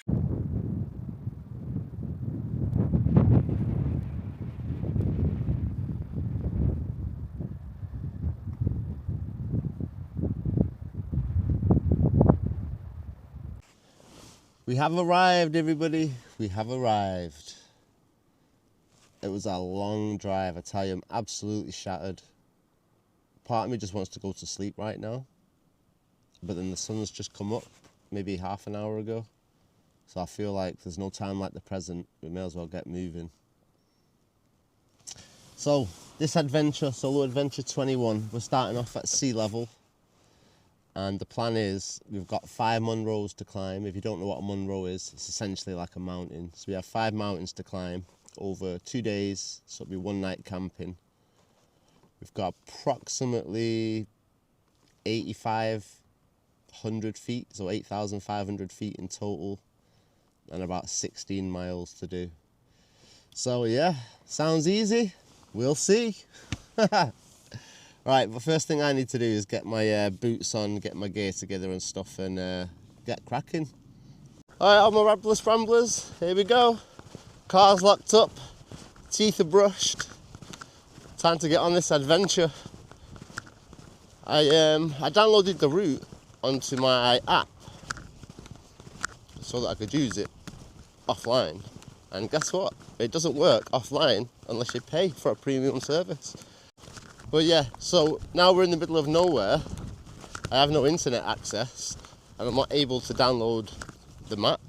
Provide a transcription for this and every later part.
We have arrived, everybody. We have arrived. It was a long drive, I tell you, I'm absolutely shattered. Part of me just wants to go to sleep right now, but then the sun's just come up, maybe half an hour ago. So I feel like there's no time like the present, we may as well get moving. So, this adventure, Solo Adventure 21, we're starting off at sea level. And the plan is, we've got 5 Munros to climb. If you don't know what a Munro is, it's essentially like a mountain. So we have 5 mountains to climb over 2 days, so it'll be 1 night camping. We've got approximately 8,500 feet, so 8,500 feet in total, and about 16 miles to do. So yeah, sounds easy. We'll see. Right, the first thing I need to do is get my boots on, get my gear together and stuff, and get cracking. Alright, all my Rabless Ramblers, here we go. Car's locked up, teeth are brushed. Time to get on this adventure. I downloaded the route onto my app so that I could use it offline. And guess what? It doesn't work offline unless you pay for a premium service. But yeah, so now we're in the middle of nowhere. I have no internet access and I'm not able to download the map.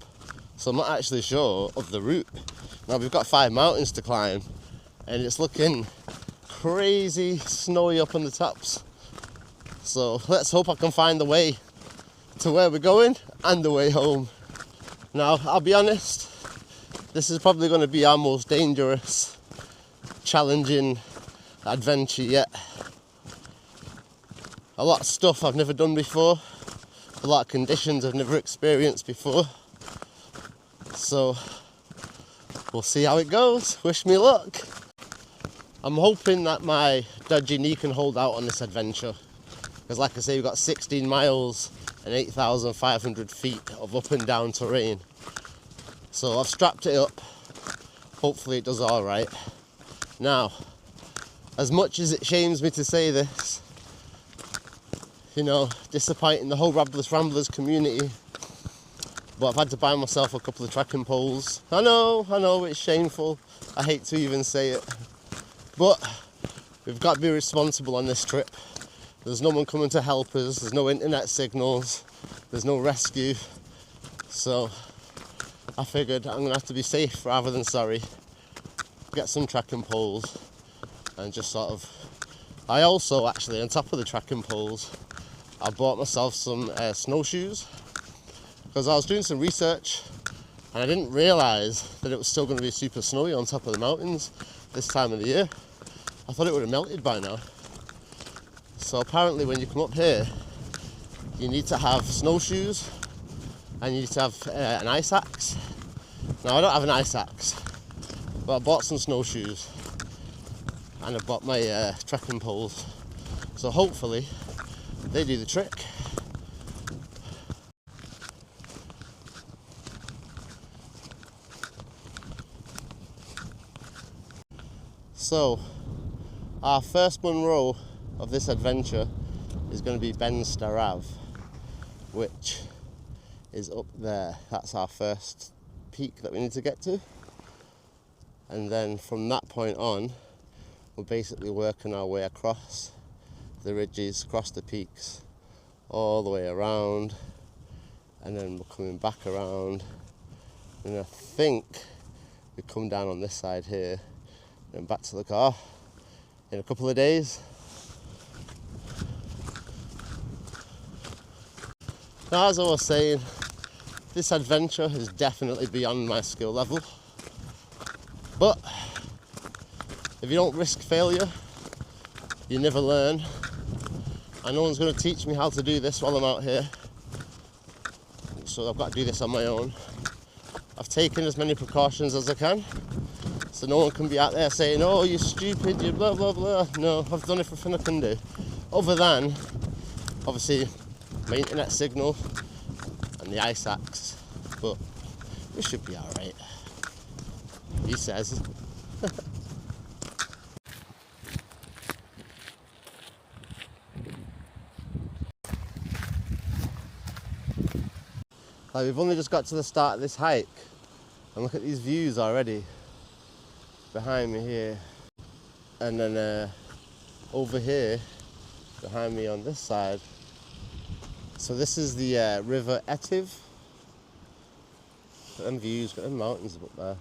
So I'm not actually sure of the route. Now we've got 5 mountains to climb and it's looking crazy snowy up on the tops. So let's hope I can find the way to where we're going and the way home. Now, I'll be honest, this is probably going to be our most dangerous, challenging adventure yet. A lot of stuff I've never done before, a lot of conditions I've never experienced before. So we'll see how it goes. Wish me luck. I'm hoping that my dodgy knee can hold out on this adventure, because like I say, we've got 16 miles and 8,500 feet of up and down terrain. So I've strapped it up. Hopefully it does all right. Now, as much as it shames me to say this, you know, disappointing the whole Rabless Ramblers community, but I've had to buy myself a couple of trekking poles. I know, it's shameful. I hate to even say it. But we've got to be responsible on this trip. There's no one coming to help us, there's no internet signals, there's no rescue. So I figured I'm going to have to be safe rather than sorry. Get some trekking poles and just sort of... I also actually, on top of the trekking poles, I bought myself some snowshoes, because I was doing some research and I didn't realise that it was still going to be super snowy on top of the mountains this time of the year. I thought it would have melted by now. So apparently when you come up here, you need to have snowshoes and you need to have an ice axe. Now I don't have an ice axe, but I bought some snowshoes and I bought my trekking poles. So hopefully they do the trick. So our first Munro of this adventure is going to be Ben Starav, which is up there. That's our first peak that we need to get to, and then from that point on we're basically working our way across the ridges, across the peaks, all the way around, and then we're coming back around, and I think we come down on this side here and back to the car in a couple of days. Now, as I was saying, this adventure is definitely beyond my skill level, but if you don't risk failure, you never learn, and no one's going to teach me how to do this while I'm out here, so I've got to do this on my own. I've taken as many precautions as I can, so no one can be out there saying, oh, you're stupid, you blah blah blah. No, I've done everything I can do, other than obviously my internet signal and the ice axe. But We should be alright, he says. Like, we've only just got to the start of this hike, and look at these views already behind me here, and then over here behind me on this side. So this is the River Etive. Got them views, got them mountains up there.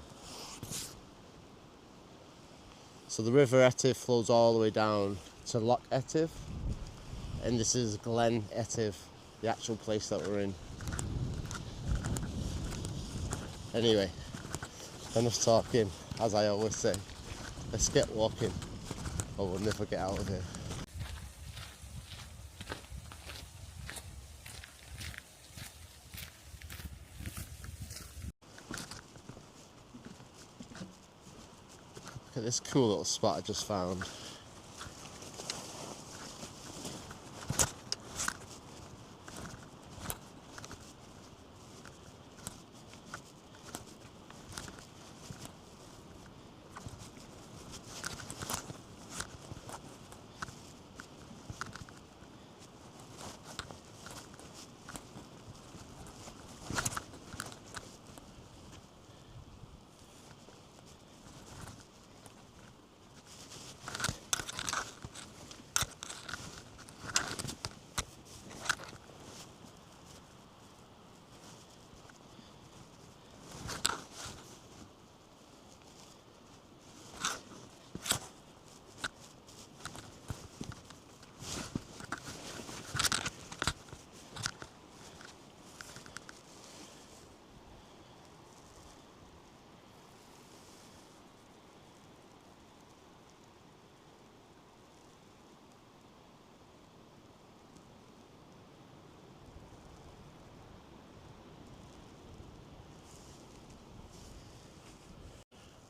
So the River Etive flows all the way down to Loch Etive, and this is Glen Etive, the actual place that we're in. Anyway, enough talking, as I always say. Let's get walking, or we'll never get out of here. Look at this cool little spot I just found.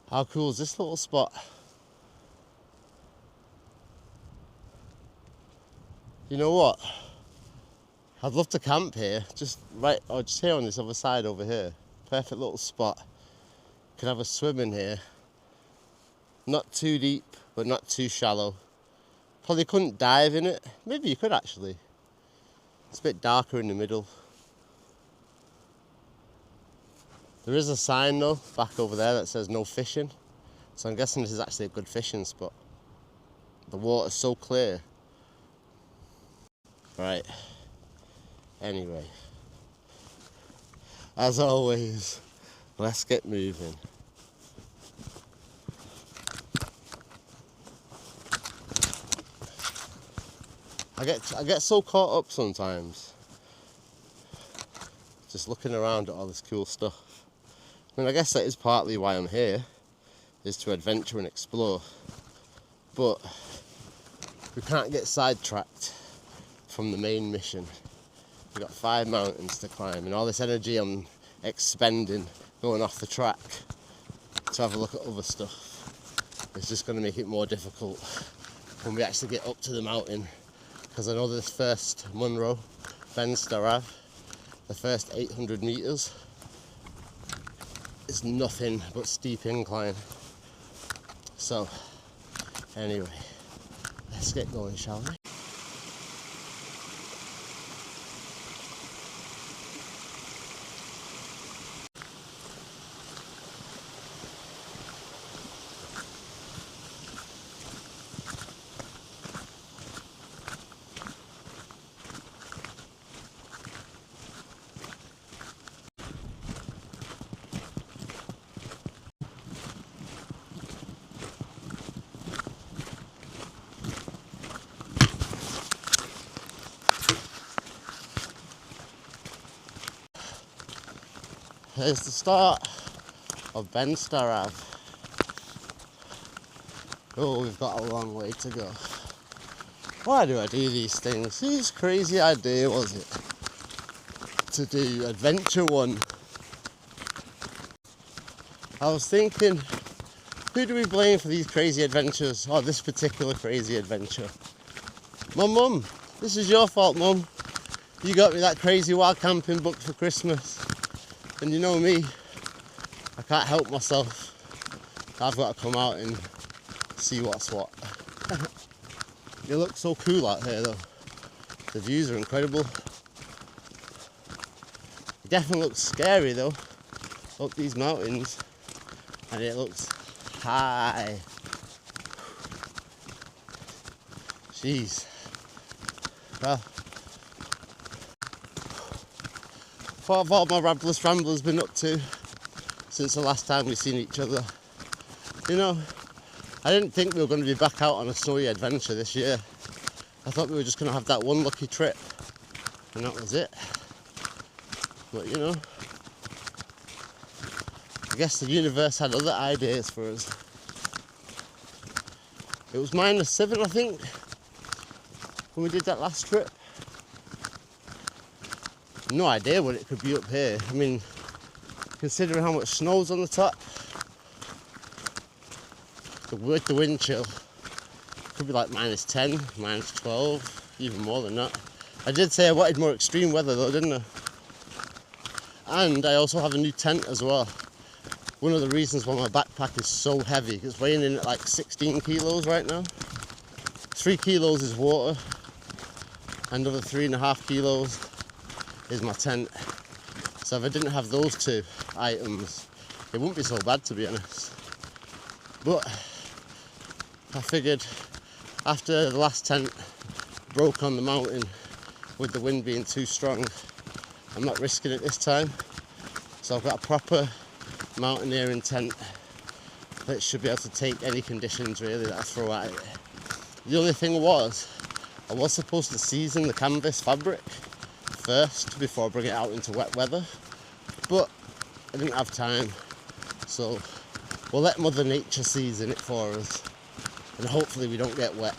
How cool is this little spot? You know what? I'd love to camp here, just here on this other side over here. Perfect little spot. Could have a swim in here. Not too deep, but not too shallow. Probably couldn't dive in it. Maybe you could actually. It's a bit darker in the middle. There is a sign though, back over there, that says no fishing. So I'm guessing this is actually a good fishing spot. The water's so clear. Right. Anyway. As always, let's get moving. I get so caught up sometimes, just looking around at all this cool stuff. I mean, I guess that is partly why I'm here, is to adventure and explore. But we can't get sidetracked from the main mission. We've got 5 mountains to climb, and all this energy I'm expending going off the track to have a look at other stuff is just going to make it more difficult when we actually get up to the mountain. Because I know this first Munro, Ben Starav, the first 800 metres, is nothing but steep incline. So, anyway, let's get going, shall we? Here's the start of Ben Starav. Oh, we've got a long way to go. Why do I do these things? Whose crazy idea was it to do Adventure 1? I was thinking, who do we blame for these crazy adventures, or this particular crazy adventure? My mum. This is your fault, Mum. You got me that crazy wild camping book for Christmas. And you know me, I can't help myself. I've got to come out and see what's what. It looks so cool out here though. The views are incredible. It definitely looks scary though, up these mountains, and it looks high. Jeez. Well, what have all my Rabless Ramblers been up to since the last time we've seen each other? You know, I didn't think we were going to be back out on a snowy adventure this year. I thought we were just going to have that one lucky trip, and that was it. But you know, I guess the universe had other ideas for us. It was -7, I think, when we did that last trip. No idea what it could be up here. I mean, considering how much snow's on the top, with the wind chill, could be like -10, -12, even more than that. I did say I wanted more extreme weather though, didn't I? And I also have a new tent as well. One of the reasons why my backpack is so heavy, it's weighing in at like 16 kilos right now. 3 kilos is water, and another 3.5 kilos is my tent. So if I didn't have those two items, it wouldn't be so bad, to be honest. But I figured after the last tent broke on the mountain with the wind being too strong, I'm not risking it this time. So I've got a proper mountaineering tent that should be able to take any conditions really that I throw at it. The only thing was, I was supposed to season the canvas fabric first before I bring it out into wet weather, but I didn't have time, so we'll let Mother Nature season it for us, and hopefully we don't get wet.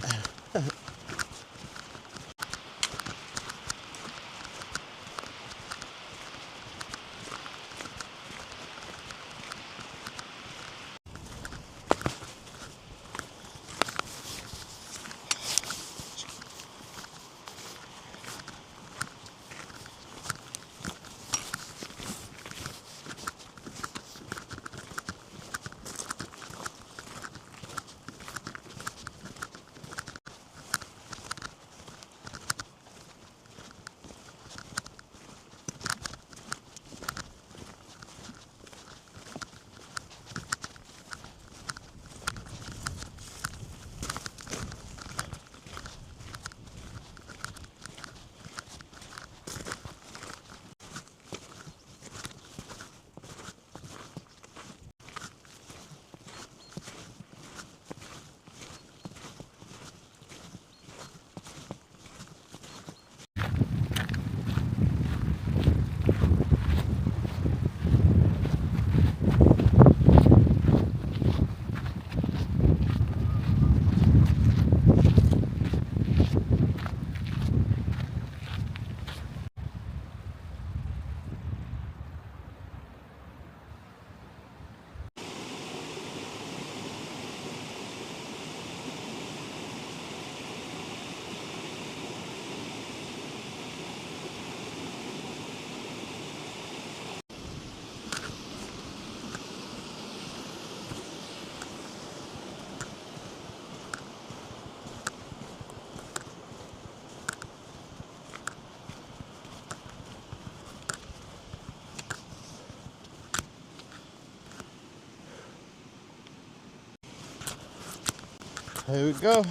Here we go.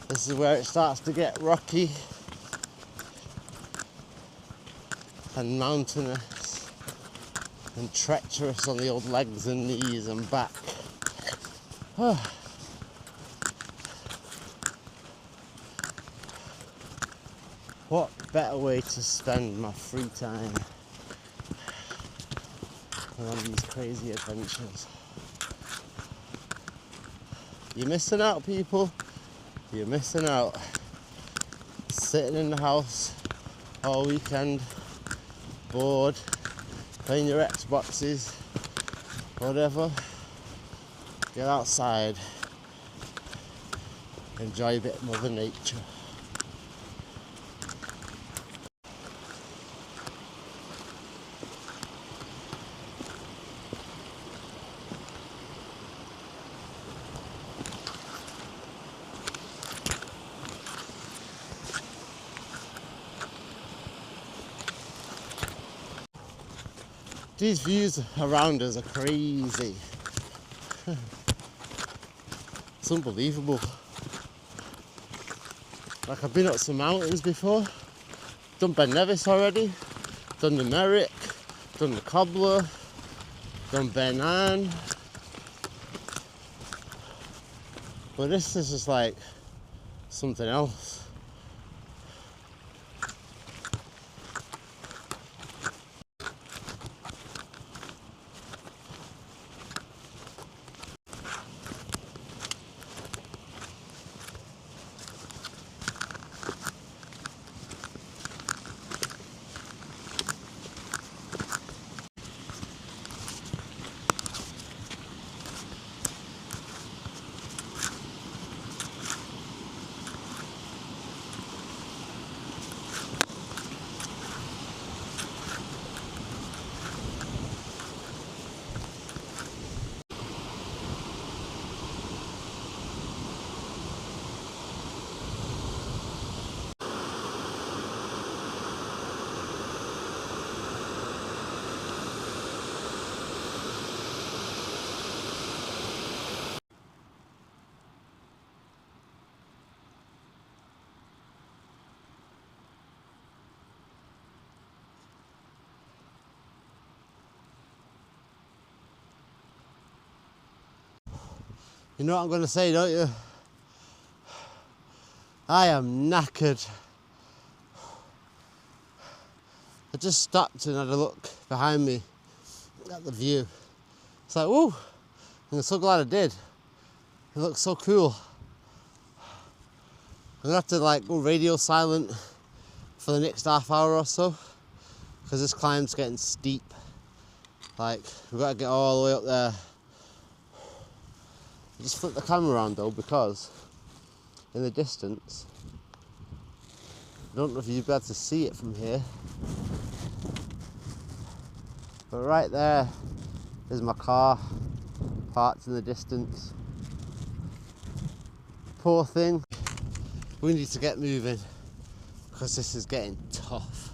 This is where it starts to get rocky and mountainous and treacherous on the old legs and knees and back. What better way to spend my free time than on these crazy adventures? You're missing out, people. You're missing out. Sitting in the house all weekend, bored, playing your Xboxes, whatever. Get outside. Enjoy a bit of Mother Nature. These views around us are crazy. It's unbelievable. Like, I've been up some mountains before, done Ben Nevis already, done the Merrick, done the Cobbler, done Ben Ann. But this is just like something else. You know what I'm going to say, don't you? I am knackered. I just stopped and had a look behind me at the view. It's like, woo! And I'm so glad I did. It looks so cool. I'm gonna have to like go radio silent for the next half hour or so, because this climb's getting steep. Like, we've got to get all the way up there. I just flip the camera around though, because in the distance, I don't know if you'll be able to see it from here, but right there is my car parked in the distance. Poor thing. We need to get moving because this is getting tough.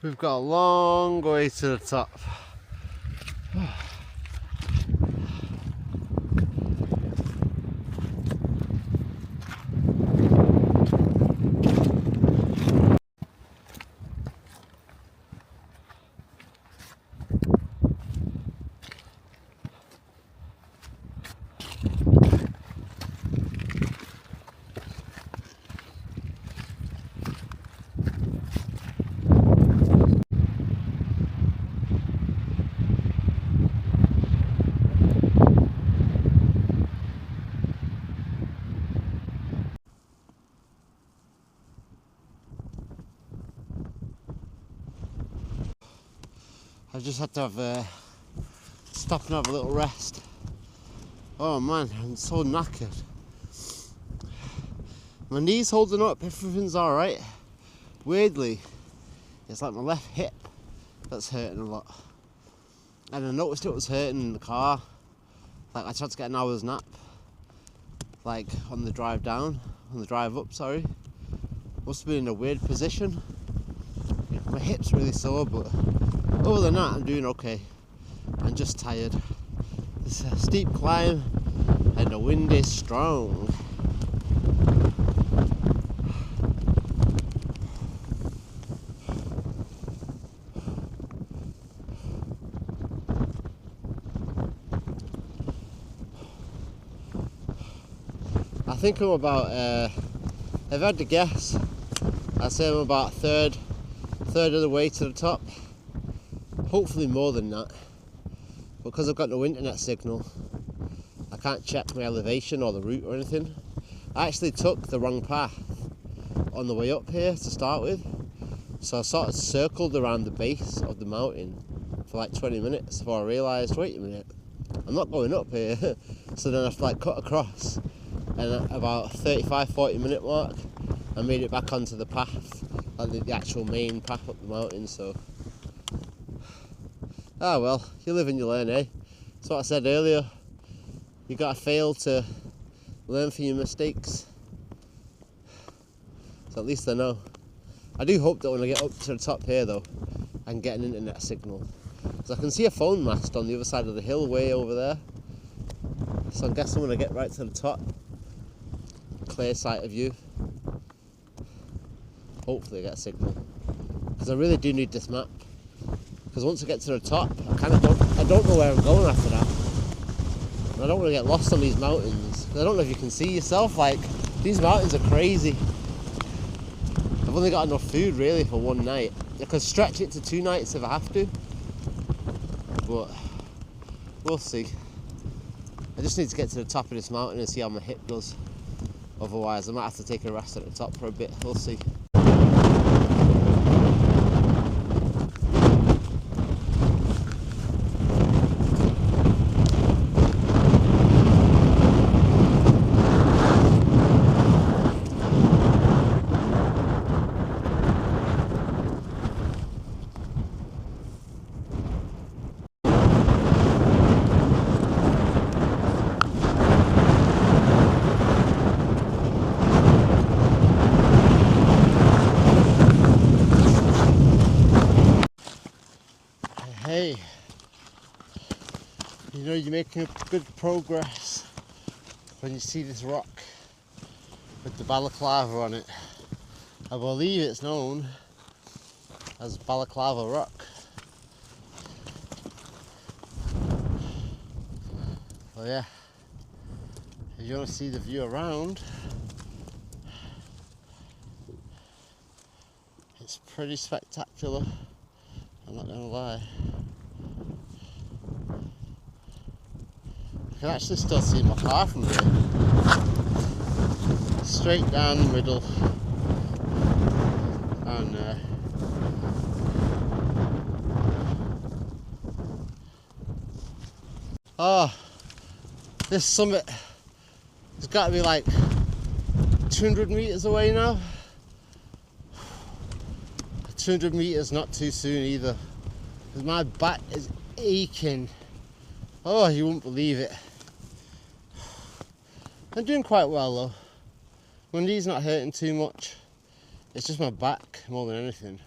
We've got a long way to the top. I just had to have stop and have a little rest. Oh man, I'm so knackered. My knee's holding up, everything's alright. Weirdly, it's like my left hip that's hurting a lot. And I noticed it was hurting in the car. Like, I tried to get an hour's nap, like on the drive down, on the drive up, sorry. Must have been in a weird position. My hip's really sore, but other than that, I'm doing okay. I'm just tired. It's a steep climb and the wind is strong. I think I'm about, if I had to guess, I'd say I'm about a third of the way to the top. Hopefully more than that. Because I've got no internet signal, I can't check my elevation or the route or anything. I actually took the wrong path on the way up here to start with. So I sort of circled around the base of the mountain for like 20 minutes before I realised, wait a minute, I'm not going up here. So then I have to like cut across, and at about 35-40 minute mark I made it back onto the path, like the actual main path up the mountain. So well, you live and you learn, eh? That's what I said earlier, you gotta fail to learn from your mistakes. So at least I know. I do hope that when I get up to the top here though, I can get an internet signal. Because I can see a phone mast on the other side of the hill way over there. So I'm guessing when I get right to the top, clear sight of you, hopefully I get a signal. Because I really do need this map. Because once I get to the top, I don't know where I'm going after that. And I don't want to get lost on these mountains. I don't know if you can see yourself, like, these mountains are crazy. I've only got enough food really for one night. I could stretch it to 2 nights if I have to, but we'll see. I just need to get to the top of this mountain and see how my hip does. Otherwise I might have to take a rest at the top for a bit. We'll see. Hey, you know you're making good progress when you see this rock with the balaclava on it. I believe it's known as Balaclava Rock. Oh yeah, if you want to see the view around, it's pretty spectacular, I'm not going to lie. I can actually still see my car from here. Straight down the middle. Down there. Oh, this summit has got to be like 200 metres away now. 200 metres not too soon either, because my back is aching. Oh, you wouldn't believe it. I'm doing quite well though. My knee's not hurting too much. It's just my back more than anything,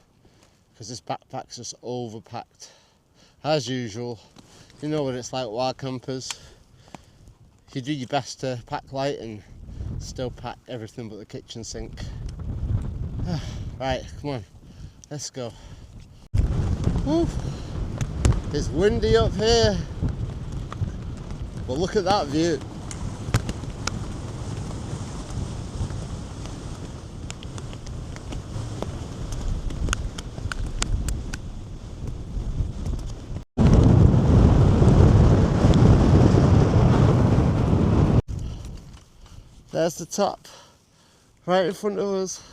because this backpack's just overpacked. As usual, you know what it's like, wild campers. You do your best to pack light and still pack everything but the kitchen sink. Right, come on, let's go. Woo. It's windy up here, but look at that view. There's the top, right in front of us.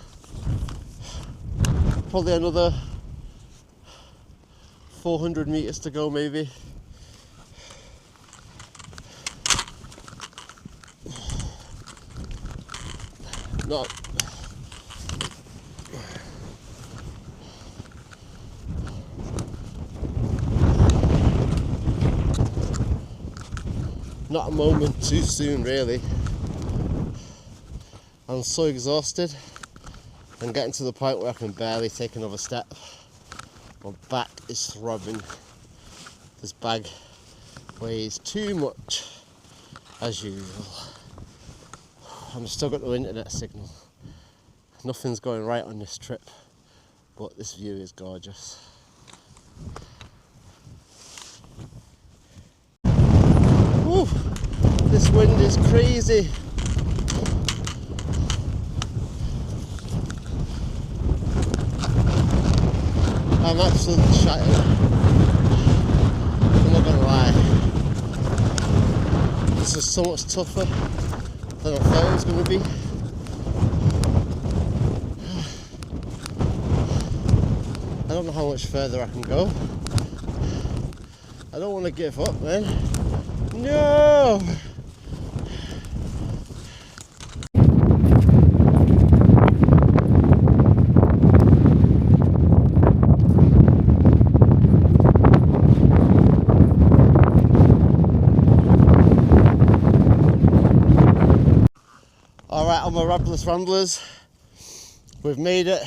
Probably another 400 metres to go maybe. Not a moment too soon really. I'm so exhausted. I'm getting to the point where I can barely take another step. My back is throbbing. This bag weighs too much, as usual. I'm still got no internet signal. Nothing's going right on this trip, but this view is gorgeous. Woo, this wind is crazy. I'm absolutely shattered. I'm not gonna lie. This is so much tougher than I thought it was gonna be. I don't know how much further I can go. I don't want to give up, man. No! Alright, on my Rabless Ramblers, we've made it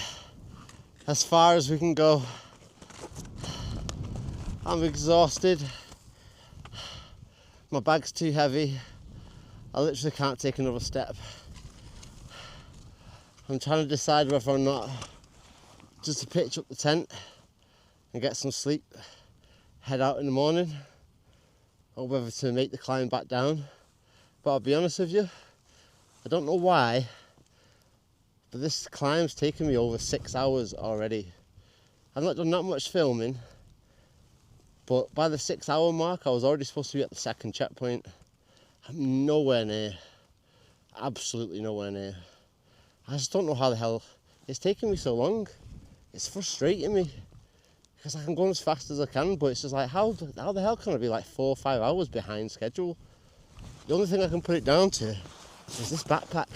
as far as we can go. I'm exhausted. My bag's too heavy. I literally can't take another step. I'm trying to decide whether or not just to pitch up the tent and get some sleep, head out in the morning, or whether to make the climb back down. But I'll be honest with you, I don't know why, but this climb's taken me over 6 hours already. I've not done that much filming, but by the 6 hour mark I was already supposed to be at the second checkpoint. I'm nowhere near, absolutely nowhere near. I just don't know how the hell it's taking me so long. It's frustrating me because I can go as fast as I can, but it's just like how the hell can I be like 4 or 5 hours behind schedule? The only thing I can put it down to is this backpack.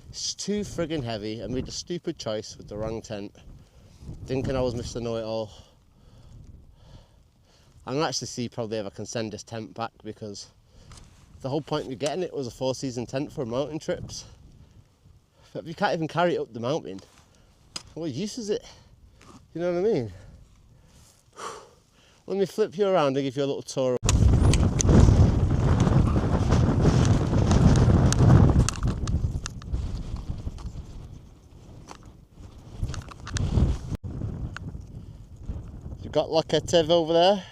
It's too friggin' heavy. I made a stupid choice with the wrong tent, thinking I was Mr. Know-It-All. I'm gonna actually see probably if I can send this tent back, because the whole point of getting it was a 4-season tent for mountain trips. But if you can't even carry it up the mountain, what use is it? You know what I mean? Let me flip you around and give you a little tour. You've got Glen Etive over there.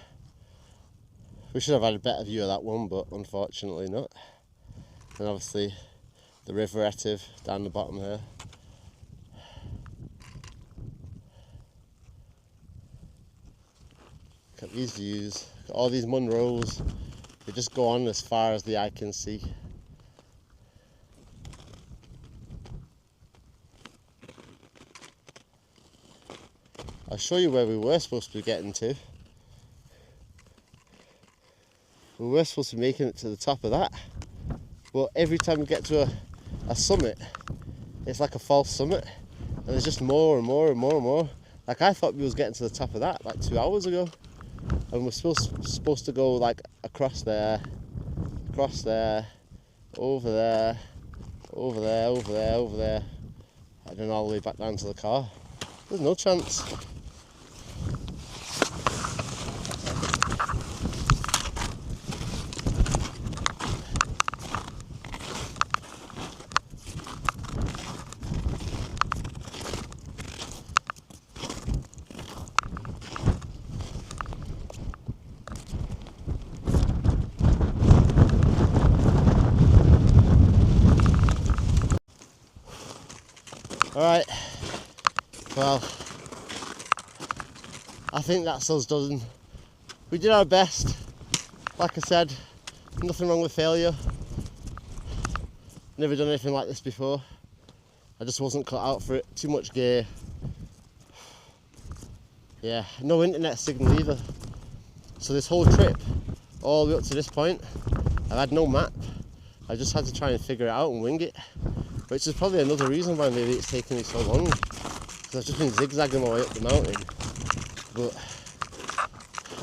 We should have had a better view of that one, but unfortunately not. And obviously the River Etive down the bottom here. Look at these views, look at all these Munros. They just go on as far as the eye can see. I'll show you where we were supposed to be getting to. We were supposed to be making it to the top of that, but every time we get to a summit, it's like a false summit, and there's just more and more and more and more. Like, I thought we was getting to the top of that like 2 hours ago, and we're supposed to go like across there, over there, over there, over there, over there, and then all the way back down to the car. There's no chance. Alright, well, I think that's us done. We did our best. Like I said, nothing wrong with failure. Never done anything like this before. I just wasn't cut out for it. Too much gear. Yeah, no internet signal either. So this whole trip, all the way up to this point, I've had no map. I just had to try and figure it out and wing it. Which is probably another reason why maybe it's taken me so long, because I've just been zigzagging my way up the mountain. But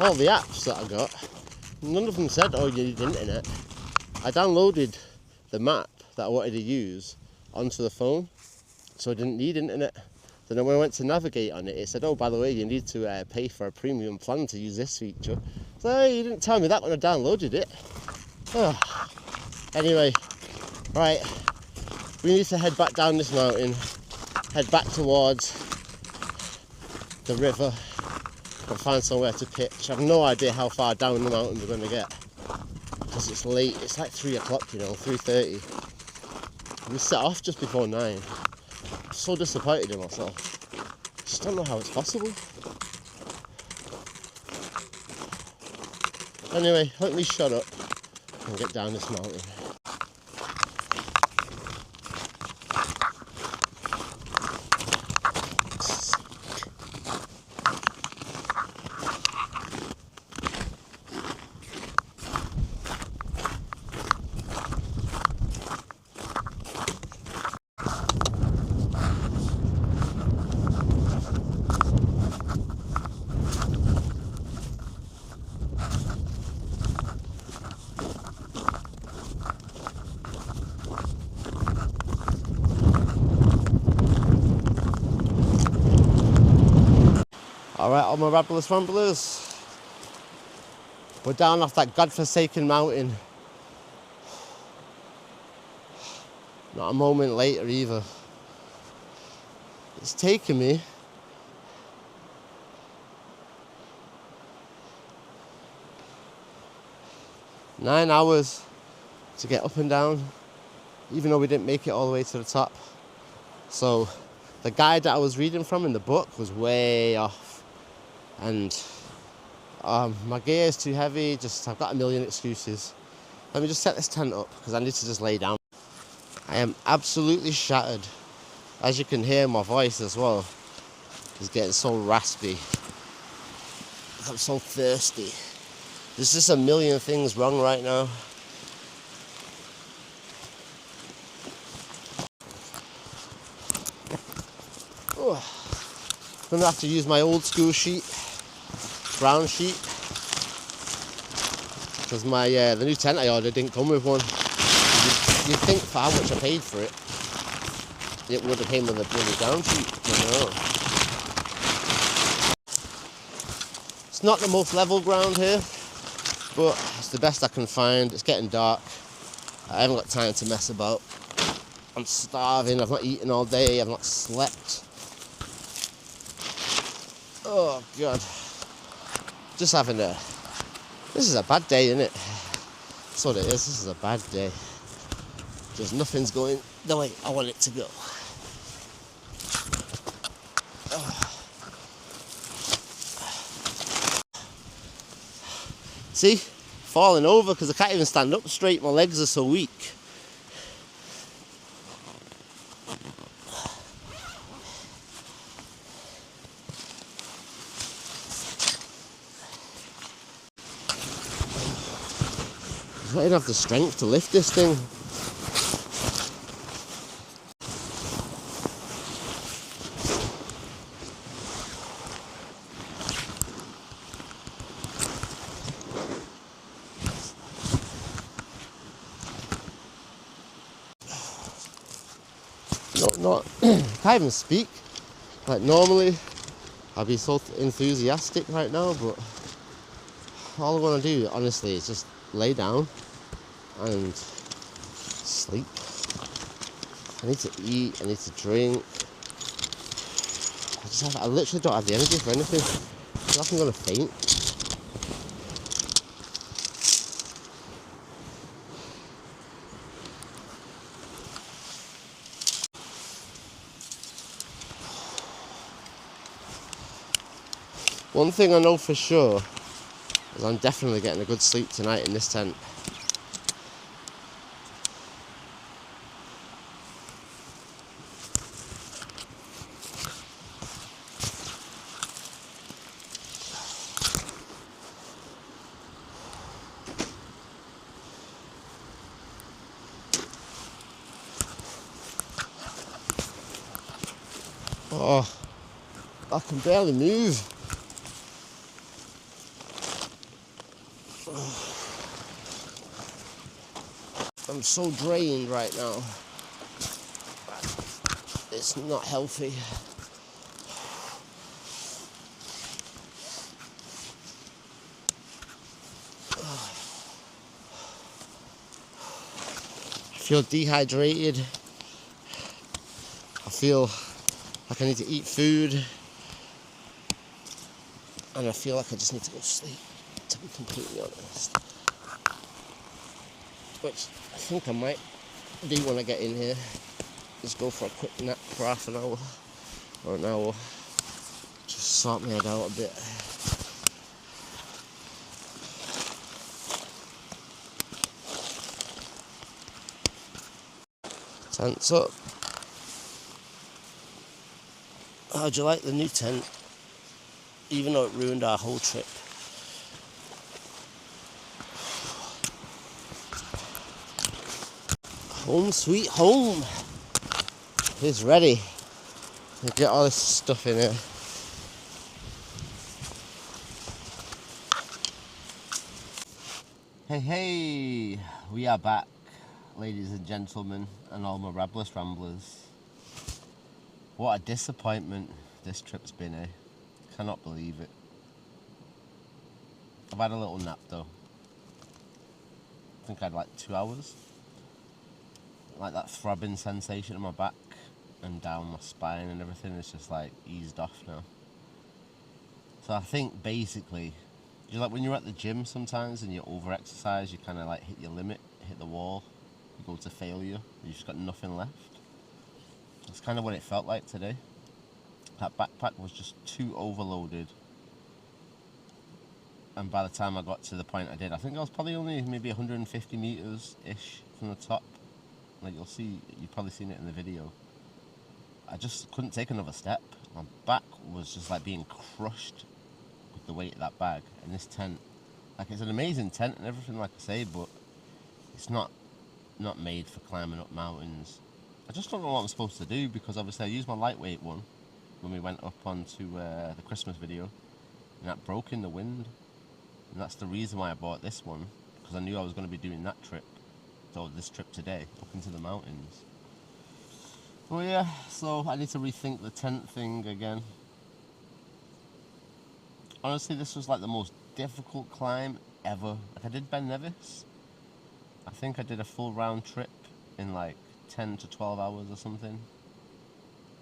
all the apps that I got, none of them said, oh, you need internet. I downloaded the map that I wanted to use onto the phone, so I didn't need internet. Then when I went to navigate on it, it said, oh, by the way, you need to pay for a premium plan to use this feature. So hey, you didn't tell me that when I downloaded it. Oh. Anyway, right. We need to head back down this mountain, head back towards the river, and find somewhere to pitch. I have no idea how far down the mountain we're going to get, because it's late. It's like 3 o'clock, you know, 3:30. We set off just before 9. I'm so disappointed in myself. I just don't know how it's possible. Anyway, let me shut up and get down this mountain. Alright, all my Rabless Ramblers, we're down off that godforsaken mountain. Not a moment later either. It's taken me nine hours to get up and down, even though we didn't make it all the way to the top. So the guide that I was reading from in the book was way off. And my gear is too heavy, I've got a million excuses. Let me just set this tent up because I need to just lay down. I am absolutely shattered. As you can hear, my voice as well is getting so raspy. I'm so thirsty. There's just a million things wrong right now. Oh, I'm gonna have to use my old school sheet, brown sheet, because my the new tent I ordered didn't come with one. You'd think for how much I paid for it, it would have came with a bloody down sheet. No. It's not the most level ground here, but it's the best I can find. It's getting dark. I haven't got time to mess about. I'm starving. I've not eaten all day. I've not slept. Oh God. Just having this is a bad day, isn't it? That's what it is. This is a bad day. Just nothing's going the way I want it to go. See? Falling over because I can't even stand up straight. My legs are so weak. I don't even have the strength to lift this thing. Can't even speak. Like normally, I'd be so enthusiastic right now, but all I want to do, honestly, is just lay down and sleep. I need to eat, I need to drink. I literally don't have the energy for anything. I feel like I'm gonna faint. One thing I know for sure is I'm definitely getting a good sleep tonight in this tent. Oh, I can barely move. I'm so drained right now. It's not healthy. I feel dehydrated. I feel like I need to eat food. And I feel like I just need to go sleep, to be completely honest. Which I think I might do when I get in here. Just go for a quick nap for half an hour or an hour. Just sort my head out a bit. Tent's up. How'd you like the new tent? Even though it ruined our whole trip. Home sweet home is ready. You get all this stuff in here. Hey, we are back, ladies and gentlemen, and all my Rabless Ramblers. What a disappointment this trip's been, eh? Cannot believe it. I've had a little nap though. I think I had like 2 hours. Like that throbbing sensation in my back and down my spine and everything is just like eased off now. So I think basically, like when you're at the gym sometimes and you over-exercise, you kind of like hit your limit, hit the wall, you go to failure, you just got nothing left. That's kind of what it felt like today. That backpack was just too overloaded. And by the time I got to the point I did, I think I was probably only maybe 150 meters-ish from the top. Like you'll see, you've probably seen it in the video. I just couldn't take another step. My back was just like being crushed with the weight of that bag. And this tent, like it's an amazing tent and everything like I say, but it's not made for climbing up mountains. I just don't know what I'm supposed to do because obviously I used my lightweight one when we went up onto the Christmas video and that broke in the wind. And that's the reason why I bought this one, because I knew I was going to be doing that trip. So this trip today, up into the mountains. Well yeah, so I need to rethink the tent thing again. Honestly, this was like the most difficult climb ever. Like I did Ben Nevis. I think I did a full round trip in like 10 to 12 hours or something.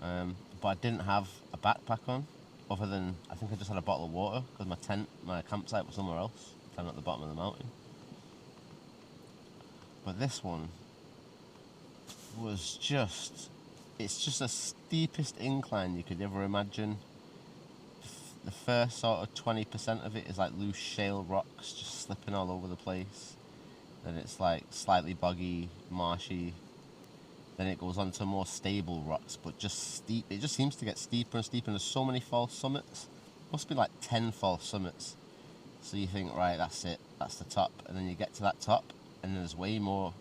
But I didn't have a backpack on, other than I think I just had a bottle of water because my campsite was somewhere else, down at the bottom of the mountain. But this one was it's just the steepest incline you could ever imagine. The first sort of 20% of it is like loose shale rocks just slipping all over the place. Then it's like slightly boggy, marshy. Then it goes on to more stable rocks, but just steep. It just seems to get steeper and steeper, and there's so many false summits. Must be like 10 false summits. So you think, right, that's it, that's the top. And then you get to that top, and there's way more.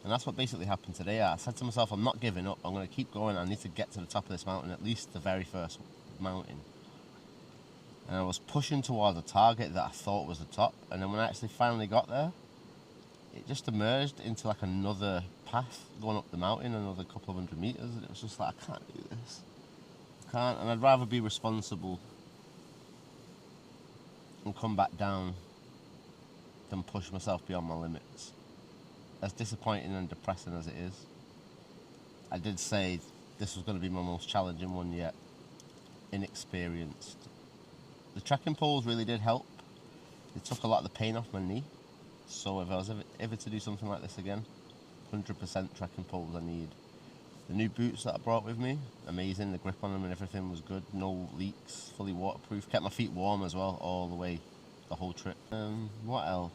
And that's what basically happened today. I said to myself, I'm not giving up, I'm going to keep going. I need to get to the top of this mountain, at least the very first mountain. And I was pushing towards a target that I thought was the top. And then when I actually finally got there, it just emerged into like another path going up the mountain, another couple of 100 meters. And it was just like, I can't do this. I can't. And I'd rather be responsible and come back down than push myself beyond my limits. As disappointing and depressing as it is, I did say this was going to be my most challenging one yet. Inexperienced. The trekking poles really did help. It took a lot of the pain off my knee. So if I was ever to do something like this again, 100% trekking poles I need. The new boots that I brought with me, amazing. The grip on them and everything was good. No leaks, fully waterproof. Kept my feet warm as well all the way, the whole trip. What else?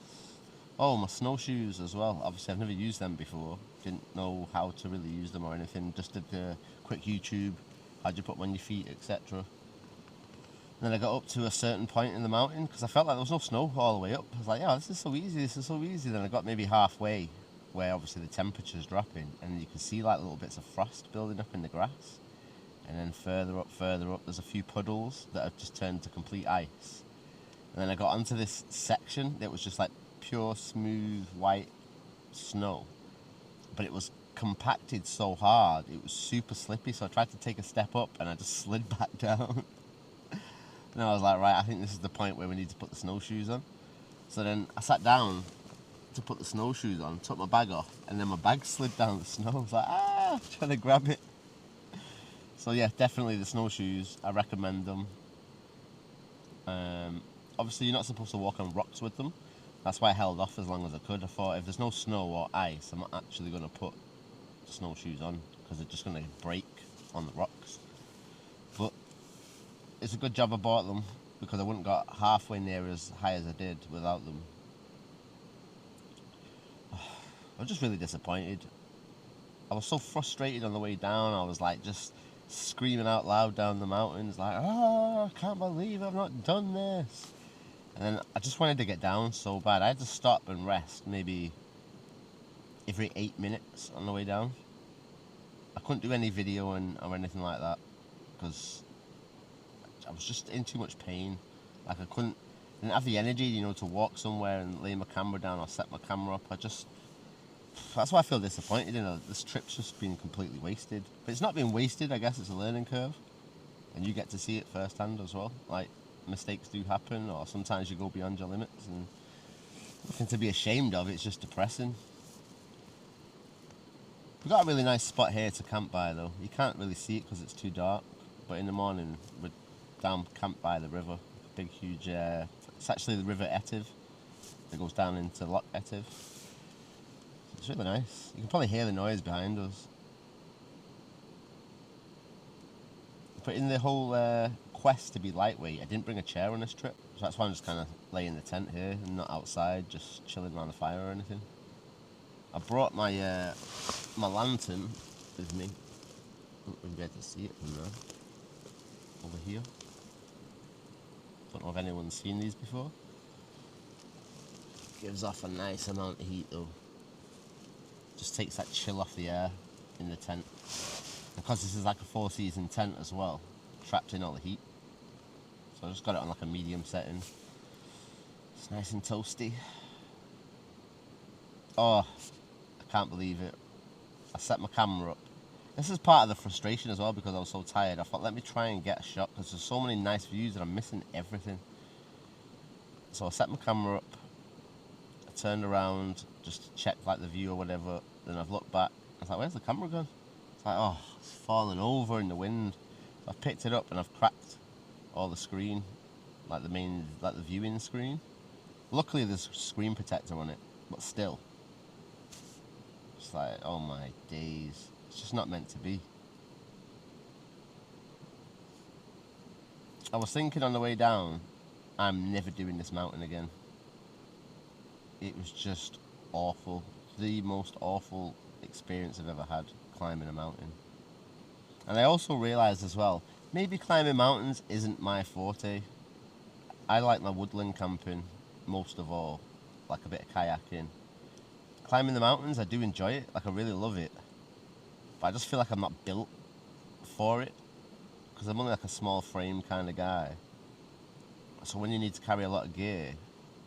Oh, my snowshoes as well. Obviously I've never used them before. Didn't know how to really use them or anything. Just did a quick YouTube, how'd you put them on your feet, etc. Then I got up to a certain point in the mountain because I felt like there was no snow all the way up. I was like, yeah, this is so easy, this is so easy. Then I got maybe halfway where obviously the temperature's dropping and you can see like little bits of frost building up in the grass. And then further up, there's a few puddles that have just turned to complete ice. And then I got onto this section that was just like pure smooth white snow. But it was compacted so hard, it was super slippy. So I tried to take a step up and I just slid back down. And I was like, right, I think this is the point where we need to put the snowshoes on. So then I sat down to put the snowshoes on, took my bag off, and then my bag slid down the snow. I was like, trying to grab it. So yeah, definitely the snowshoes, I recommend them. Obviously you're not supposed to walk on rocks with them. That's why I held off as long as I could. I thought if there's no snow or ice, I'm not actually going to put snowshoes on because they're just going to break on the rocks. But it's a good job I bought them because I wouldn't got halfway near as high as I did without them. I'm just really disappointed. I was so frustrated on the way down. I was like just screaming out loud down the mountains, like, oh, I can't believe I've not done this. And then I just wanted to get down so bad. I had to stop and rest maybe every 8 minutes on the way down. I couldn't do any video or anything like that because I was just in too much pain. Like I didn't have the energy, you know, to walk somewhere and lay my camera down or set my camera up. That's why I feel disappointed, you know, this trip's just been completely wasted. But it's not been wasted, I guess it's a learning curve. And you get to see it firsthand as well. Like, mistakes do happen, or sometimes you go beyond your limits, and nothing to be ashamed of, it's just depressing. We've got a really nice spot here to camp by though. You can't really see it because it's too dark, but in the morning we're down camped by the river. Big huge, it's actually the river Etive that goes down into Loch Etive. It's really nice. You can probably hear the noise behind us. But in the whole quest to be lightweight, I didn't bring a chair on this trip, so that's why I'm just kind of laying in the tent here and not outside, just chilling around the fire or anything. I brought my my lantern with me. I don't really be able to see it from there. Over here. Don't know if anyone's seen these before. Gives off a nice amount of heat though. Just takes that chill off the air in the tent. Because this is like a 4-season tent as well, trapped in all the heat. So I just got it on like a medium setting. It's nice and toasty. Oh, I can't believe it. I set my camera up. This is part of the frustration as well because I was so tired. I thought, let me try and get a shot because there's so many nice views and I'm missing everything. So I set my camera up. I turned around just to check like the view or whatever. Then I've looked back. I was like, where's the camera gone? It's like, oh, it's falling over in the wind. So I've picked it up and I've cracked all the screen, like the viewing screen. Luckily there's a screen protector on it, but still. It's like, oh my days. It's just not meant to be. I was thinking on the way down, I'm never doing this mountain again. It was just awful. The most awful experience I've ever had climbing a mountain. And I also realised as well, maybe climbing mountains isn't my forte. I like my woodland camping most of all, like a bit of kayaking. Climbing the mountains, I do enjoy it, like I really love it. But I just feel like I'm not built for it, because I'm only like a small frame kind of guy. So when you need to carry a lot of gear,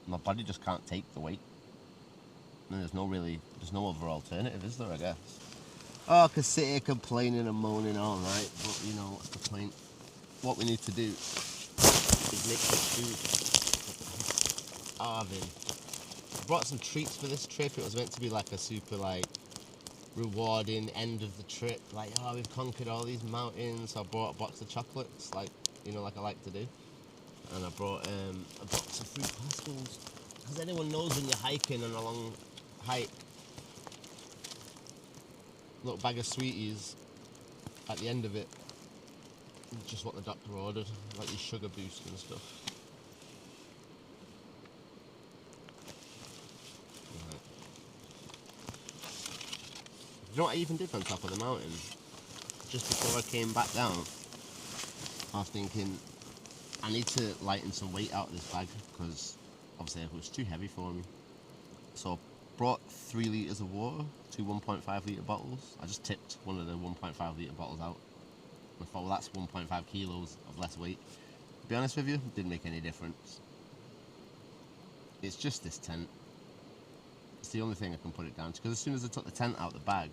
my body just can't take the weight. And there's no other alternative, is there, I guess? Oh, I could sit here complaining and moaning all night, but you know, what's the point? What we need to do is make some food. Starving. I brought some treats for this trip. It was meant to be like a super rewarding end of the trip. Like, oh, we've conquered all these mountains. So I brought a box of chocolates, like I like to do. And I brought a box of fruit pastilles. Because anyone knows when you're hiking on a long hike, little bag of sweeties at the end of it, just what the doctor ordered, like your sugar boost and stuff. Right. You know what I even did on top of the mountain? Just before I came back down, I was thinking I need to lighten some weight out of this bag because obviously it was too heavy for me. So I brought 3 litres of water, 2 1.5 litre bottles. I just tipped one of the 1.5 litre bottles out. I thought, well, that's 1.5 kilos of less weight. To be honest with you, it didn't make any difference. It's just this tent. It's the only thing I can put it down to, because as soon as I took the tent out of the bag,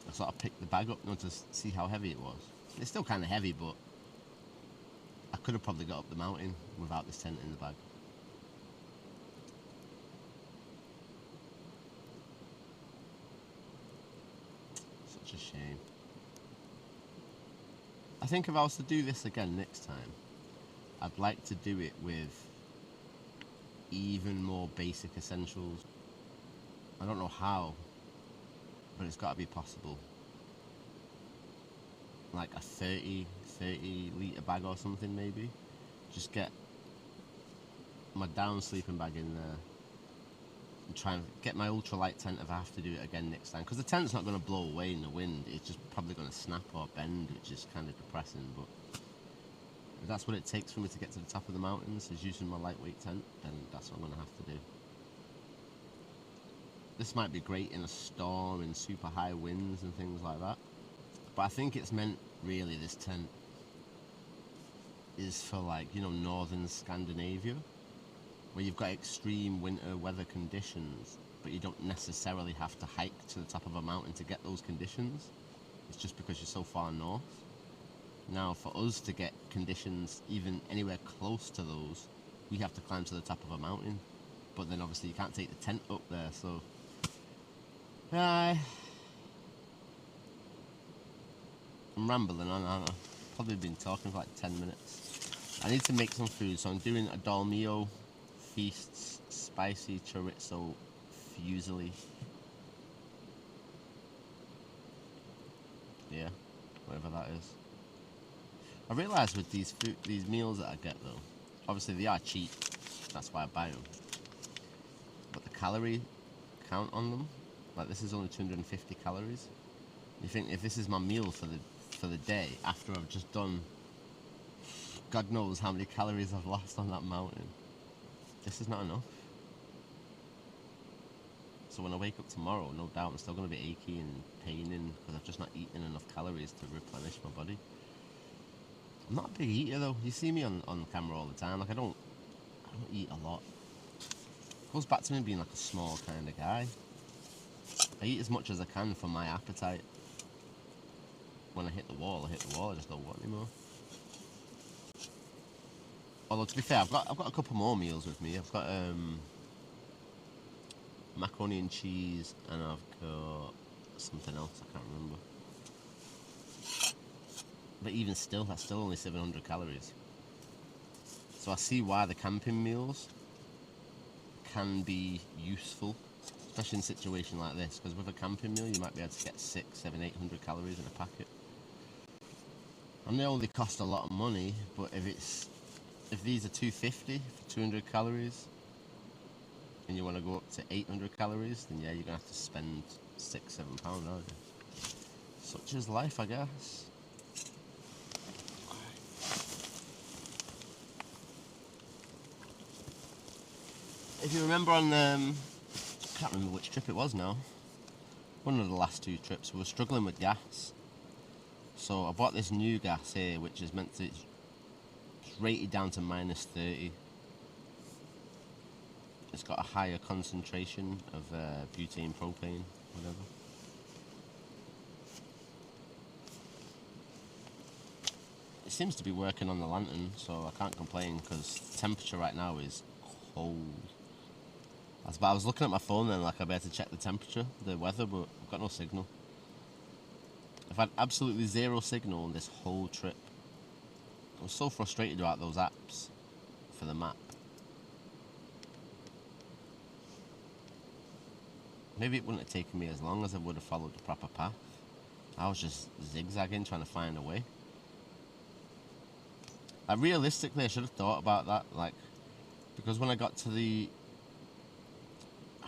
I sort of picked the bag up to see how heavy it was. It's still kind of heavy, but I could have probably got up the mountain without this tent in the bag. Such a shame. I think if I was to do this again next time, I'd like to do it with even more basic essentials. I don't know how, but it's got to be possible. Like a 30 litre bag or something maybe. Just get my down sleeping bag in there. try and get my ultralight tent if I have to do it again next time, because the tent's not going to blow away in the wind, it's just probably going to snap or bend, which is kind of depressing. But if that's what it takes for me to get to the top of the mountains, is using my lightweight tent, then that's what I'm going to have to do. This might be great in a storm, in super high winds and things like that, but I think it's meant, really, this tent is for, like, you know, northern Scandinavia, where you've got extreme winter weather conditions, but you don't necessarily have to hike to the top of a mountain to get those conditions. It's just because you're so far north. Now, for us to get conditions even anywhere close to those, we have to climb to the top of a mountain. But then obviously you can't take the tent up there, so... I'm rambling on, aren't I? Probably been talking for like 10 minutes. I need to make some food, so I'm doing a Dolmio Feasts spicy chorizo fusilli. Yeah, whatever that is. I realise with these meals that I get though, obviously they are cheap, that's why I buy them. But the calorie count on them, like this is only 250 calories. You think if this is my meal for the day, after I've just done God knows how many calories I've lost on that mountain, this is not enough. So when I wake up tomorrow, no doubt I'm still going to be achy and paining because I've just not eaten enough calories to replenish my body. I'm not a big eater though. You see me on camera all the time. Like I don't eat a lot. It goes back to me being like a small kind of guy. I eat as much as I can for my appetite. When I hit the wall, I just don't want anymore. Although to be fair, I've got a couple more meals with me. I've got macaroni and cheese, and I've got something else I can't remember. But even still, that's still only 700 calories. So I see why the camping meals can be useful, especially in a situation like this, because with a camping meal you might be able to get 600, 700, 800 calories in a packet. And they only cost a lot of money, but if these are 250 for 200 calories, and you want to go up to 800 calories, then yeah, you're going to have to spend £6-7, aren't you? Such is life, I guess. If you remember on, I can't remember which trip it was now, one of the last 2 trips, we were struggling with gas. So I bought this new gas here, which is meant to, it's rated down to -30. It's got a higher concentration of butane, propane, whatever. It seems to be working on the lantern, so I can't complain because the temperature right now is cold. I was looking at my phone then, like I'd be able to check the temperature, the weather, but I've got no signal. I've had absolutely 0 signal on this whole trip. I was so frustrated about those apps for the map. Maybe it wouldn't have taken me as long as I would have followed the proper path. I was just zigzagging, trying to find a way. Like, realistically, I should have thought about that, like, because when I got to the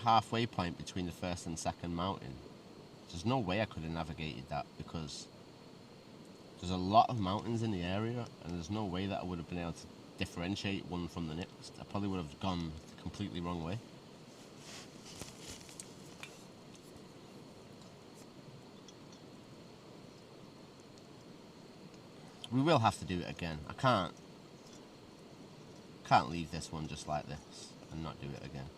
halfway point between the first and second mountain, there's no way I could have navigated that, because there's a lot of mountains in the area, and there's no way that I would have been able to differentiate one from the next. I probably would have gone the completely wrong way. We will have to do it again. I can't leave this one just like this and not do it again.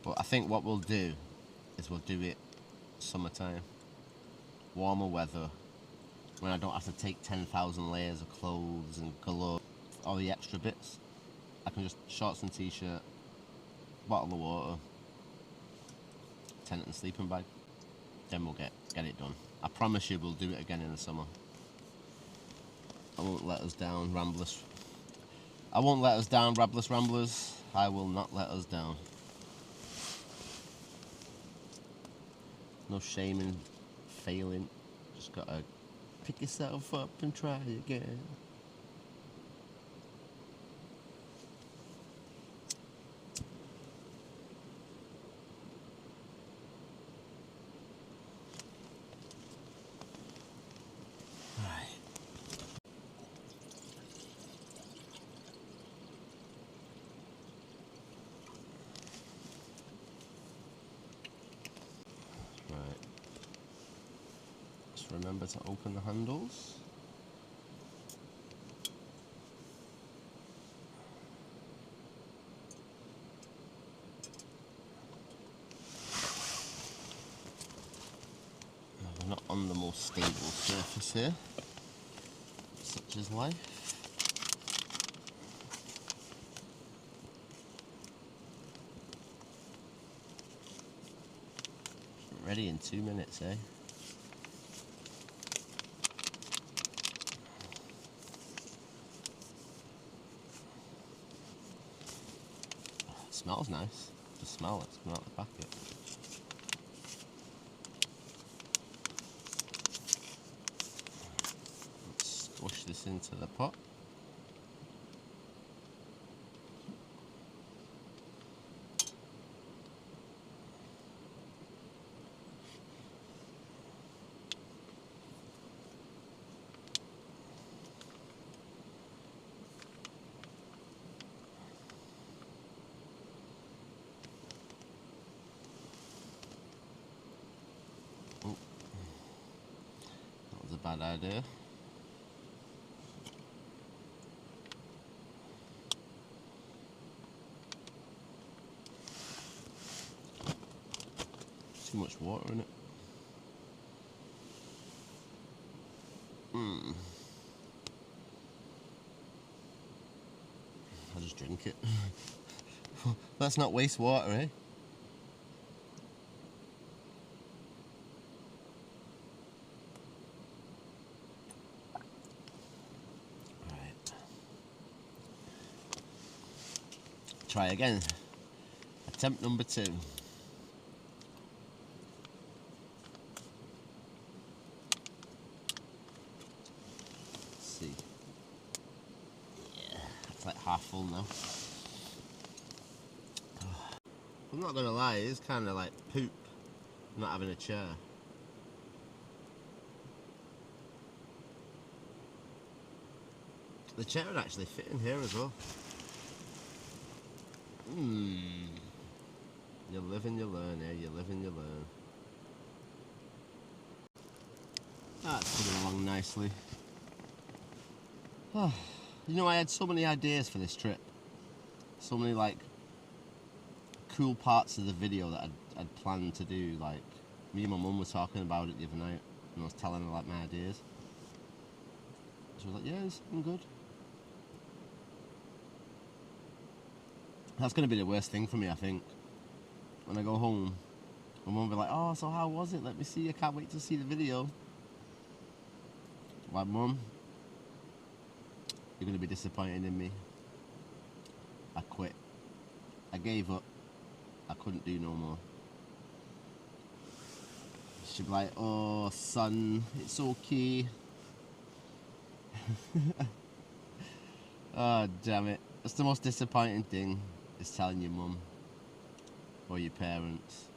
But I think what we'll do is we'll do it summertime, warmer weather, when I don't have to take 10,000 layers of clothes and galore, all the extra bits. I can just shorts and t-shirt, bottle of water, tent and sleeping bag. Then we'll get it done. I promise you we'll do it again in the summer. I won't let us down, Ramblers. I won't let us down, Rabless Ramblers. I will not let us down. No shame in failing. Just gotta pick yourself up and try again. Just remember to open the handles. Now, we're not on the most stable surface here, such as life. Ready in 2 minutes, eh? It smells nice. The smell it's coming out of the packet. Let's squish this into the pot. Oh, that was a bad idea. Too much water in it. I'll just drink it. Let's not waste water, eh? Right. Try again. Attempt number 2. It's like half full now. I'm not gonna lie, it's kind of like poop not having a chair. The chair would actually fit in here as well. You live and you learn, eh? You live and you learn. That's coming along nicely. Oh, you know, I had so many ideas for this trip. So many like cool parts of the video that I'd planned to do. Like me and my mum were talking about it the other night, and I was telling her like my ideas. She was like, "Yeah, I'm good." That's gonna be the worst thing for me, I think. When I go home, my mum will be like, "Oh, so how was it? Let me see. I can't wait to see the video." Like, Mum, you're gonna be disappointed in me. I quit. I gave up. I couldn't do no more. She'd be like, "Oh, son, it's okay." Oh, damn it. That's the most disappointing thing, is telling your mum or your parents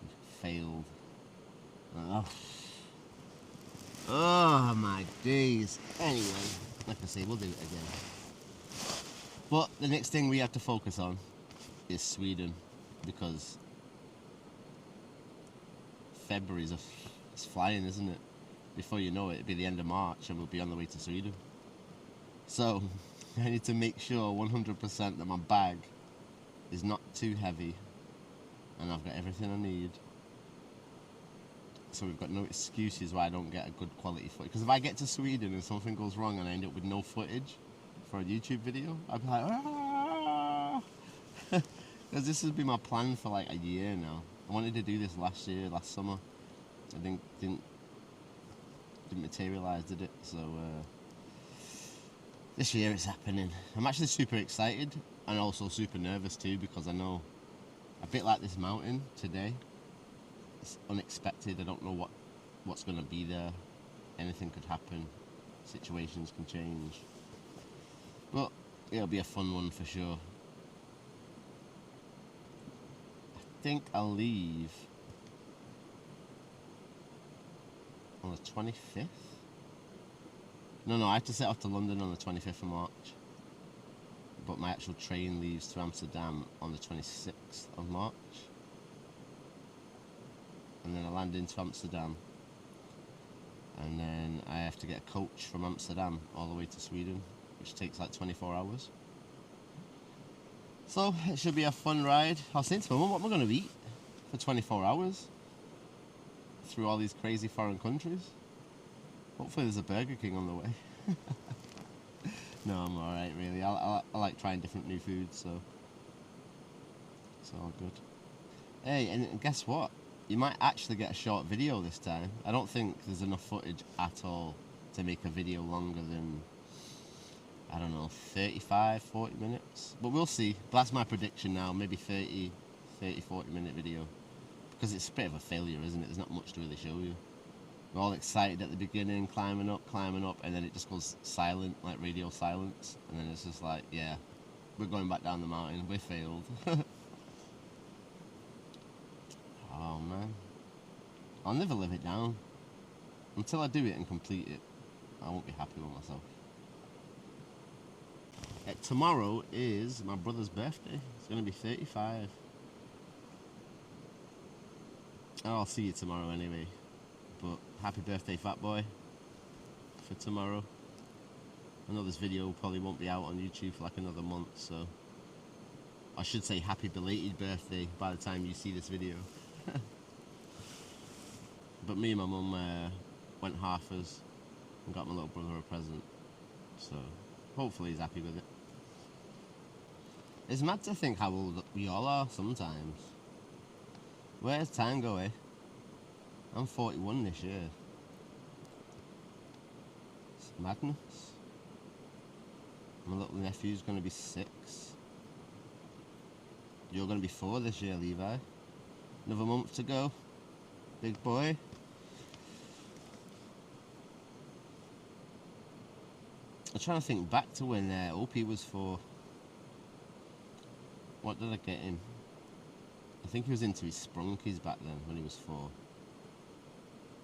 you failed. Oh, my days. Anyway, like I say, we'll do it again. But the next thing we have to focus on is Sweden, because February's it's flying, isn't it? Before you know it, it'll be the end of March and we'll be on the way to Sweden. So I need to make sure 100% that my bag is not too heavy and I've got everything I need. So we've got no excuses why I don't get a good quality footage. Because if I get to Sweden and something goes wrong and I end up with no footage for a YouTube video, I'd be like, "Ah!" Because this has been my plan for like a year now. I wanted to do this last summer. I think didn't materialise, did it? So this year it's happening. I'm actually super excited and also super nervous too, because I know, a bit like this mountain today, it's unexpected. I don't know what's going to be there. Anything could happen. Situations can change. But it'll be a fun one for sure. I think I'll leave on the 25th. No, I have to set off to London on the 25th of March. But my actual train leaves to Amsterdam on the 26th of March. And then I land into Amsterdam and then I have to get a coach from Amsterdam all the way to Sweden, which takes like 24 hours. So it should be a fun ride. I was saying to my mum, what am I going to eat for 24 hours through all these crazy foreign countries? Hopefully there's a Burger King on the way. No, I'm alright really. I like trying different new foods, so it's all good. Hey, and guess what? You might actually get a short video this time. I don't think there's enough footage at all to make a video longer than, I don't know, 35, 40 minutes. But we'll see. But that's my prediction now, maybe 30, 40 minute video. Because it's a bit of a failure, isn't it? There's not much to really show you. We're all excited at the beginning, climbing up, and then it just goes silent, like radio silence. And then it's just like, yeah, we're going back down the mountain, we failed. Oh man, I'll never live it down. Until I do it and complete it, I won't be happy with myself. Tomorrow is my brother's birthday. It's going to be 35. I'll see you tomorrow anyway. But happy birthday, fat boy, for tomorrow. I know this video probably won't be out on YouTube for like another month, so I should say happy belated birthday by the time you see this video. But me and my mum went halfers and got my little brother a present, so hopefully he's happy with it. It's mad to think how old we all are sometimes. Where's time go, eh? I'm 41 this year. It's madness. My little nephew's going to be 6. You're going to be 4 this year, Levi. Another month to go. Big boy. I'm trying to think back to when Opie was 4. What did I get him? I think he was into his sprunkies back then when he was 4.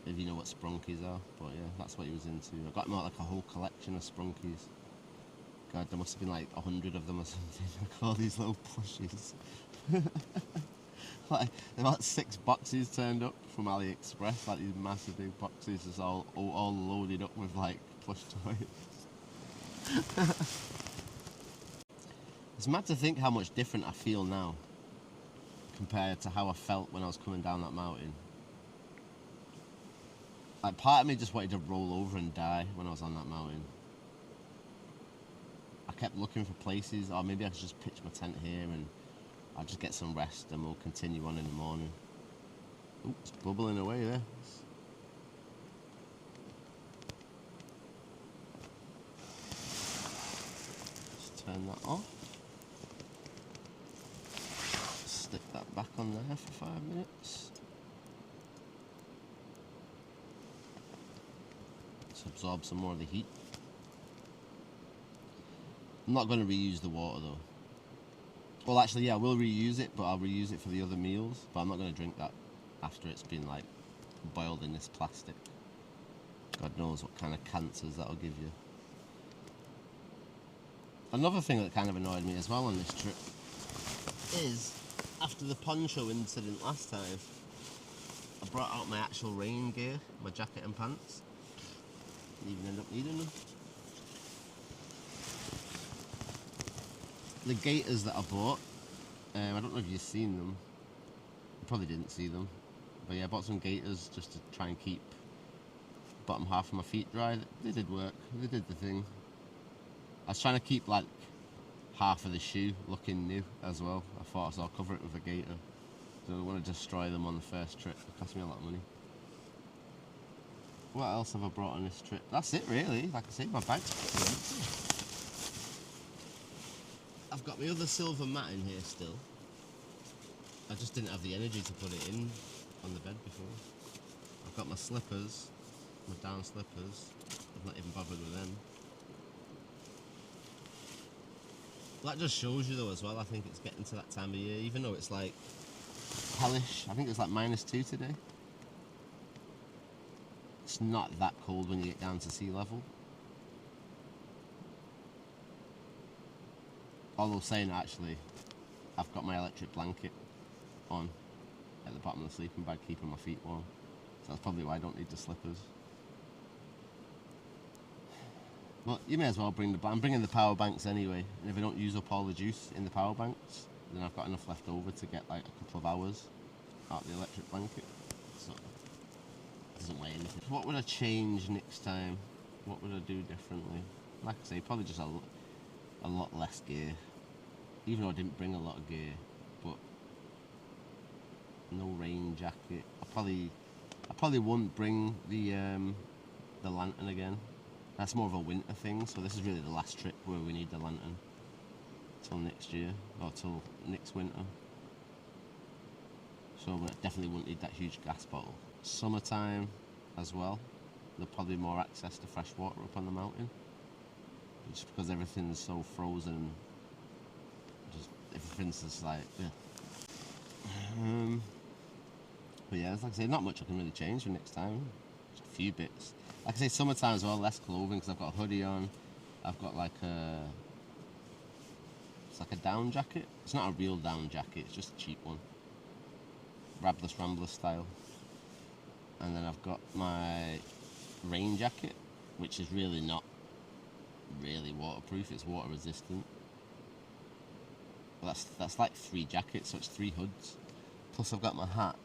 If you know what sprunkies are, but yeah, that's what he was into. I got him out like a whole collection of sprunkies. God, there must have been like 100 of them or something. Like all these little plushies. Like about 6 boxes turned up from AliExpress, like these massive big boxes, just all loaded up with like plush toys. It's mad to think how much different I feel now compared to how I felt when I was coming down that mountain. Like part of me just wanted to roll over and die when I was on that mountain. I kept looking for places, or maybe I could just pitch my tent here and I'll just get some rest and we'll continue on in the morning. Ooh, it's bubbling away there. Just turn that off. Stick that back on there for 5 minutes. To absorb some more of the heat. I'm not going to reuse the water though. Well, actually, yeah, I will reuse it, but I'll reuse it for the other meals. But I'm not going to drink that after it's been like boiled in this plastic. God knows what kind of cancers that'll give you. Another thing that kind of annoyed me as well on this trip is after the poncho incident last time, I brought out my actual rain gear, my jacket and pants. Didn't even end up needing them. The gaiters that I bought, I don't know if you've seen them. You probably didn't see them. But yeah, I bought some gaiters just to try and keep the bottom half of my feet dry. They did work, they did the thing. I was trying to keep like half of the shoe looking new as well. I thought I'll cover it with a gaiter. So I don't want to destroy them on the first trip. It cost me a lot of money. What else have I brought on this trip? That's it really. Like I said, my bag's empty. I've got my other silver mat in here still. I just didn't have the energy to put it in on the bed before. I've got my slippers, my down slippers. I've not even bothered with them. That just shows you though as well, I think it's getting to that time of year, even though it's like hellish. I think it's like -2 today. It's not that cold when you get down to sea level. Although saying that, actually, I've got my electric blanket on at the bottom of the sleeping bag, keeping my feet warm. So that's probably why I don't need the slippers. Well, you may as well bring I'm bringing the power banks anyway, and if I don't use up all the juice in the power banks, then I've got enough left over to get like a couple of hours out of the electric blanket. So it doesn't weigh anything. What would I change next time? What would I do differently? Like I say, probably just a lot less gear. Even though I didn't bring a lot of gear, but no rain jacket. I probably won't bring the lantern again. That's more of a winter thing, so this is really the last trip where we need the lantern till next year, or till next winter. So we definitely won't need that huge gas bottle. Summertime as well, there'll probably be more access to fresh water up on the mountain. Just because everything's so frozen, just everything's just like, yeah. But yeah, like I say, not much I can really change for next time. Just a few bits. Like I say, summertime as well, less clothing because I've got a hoodie on. I've got like it's like a down jacket. It's not a real down jacket, it's just a cheap one. Rabless Ramblers style. And then I've got my rain jacket, which is really not really waterproof, it's water resistant. Well, that's like 3 jackets, so it's 3 hoods. Plus I've got my hat.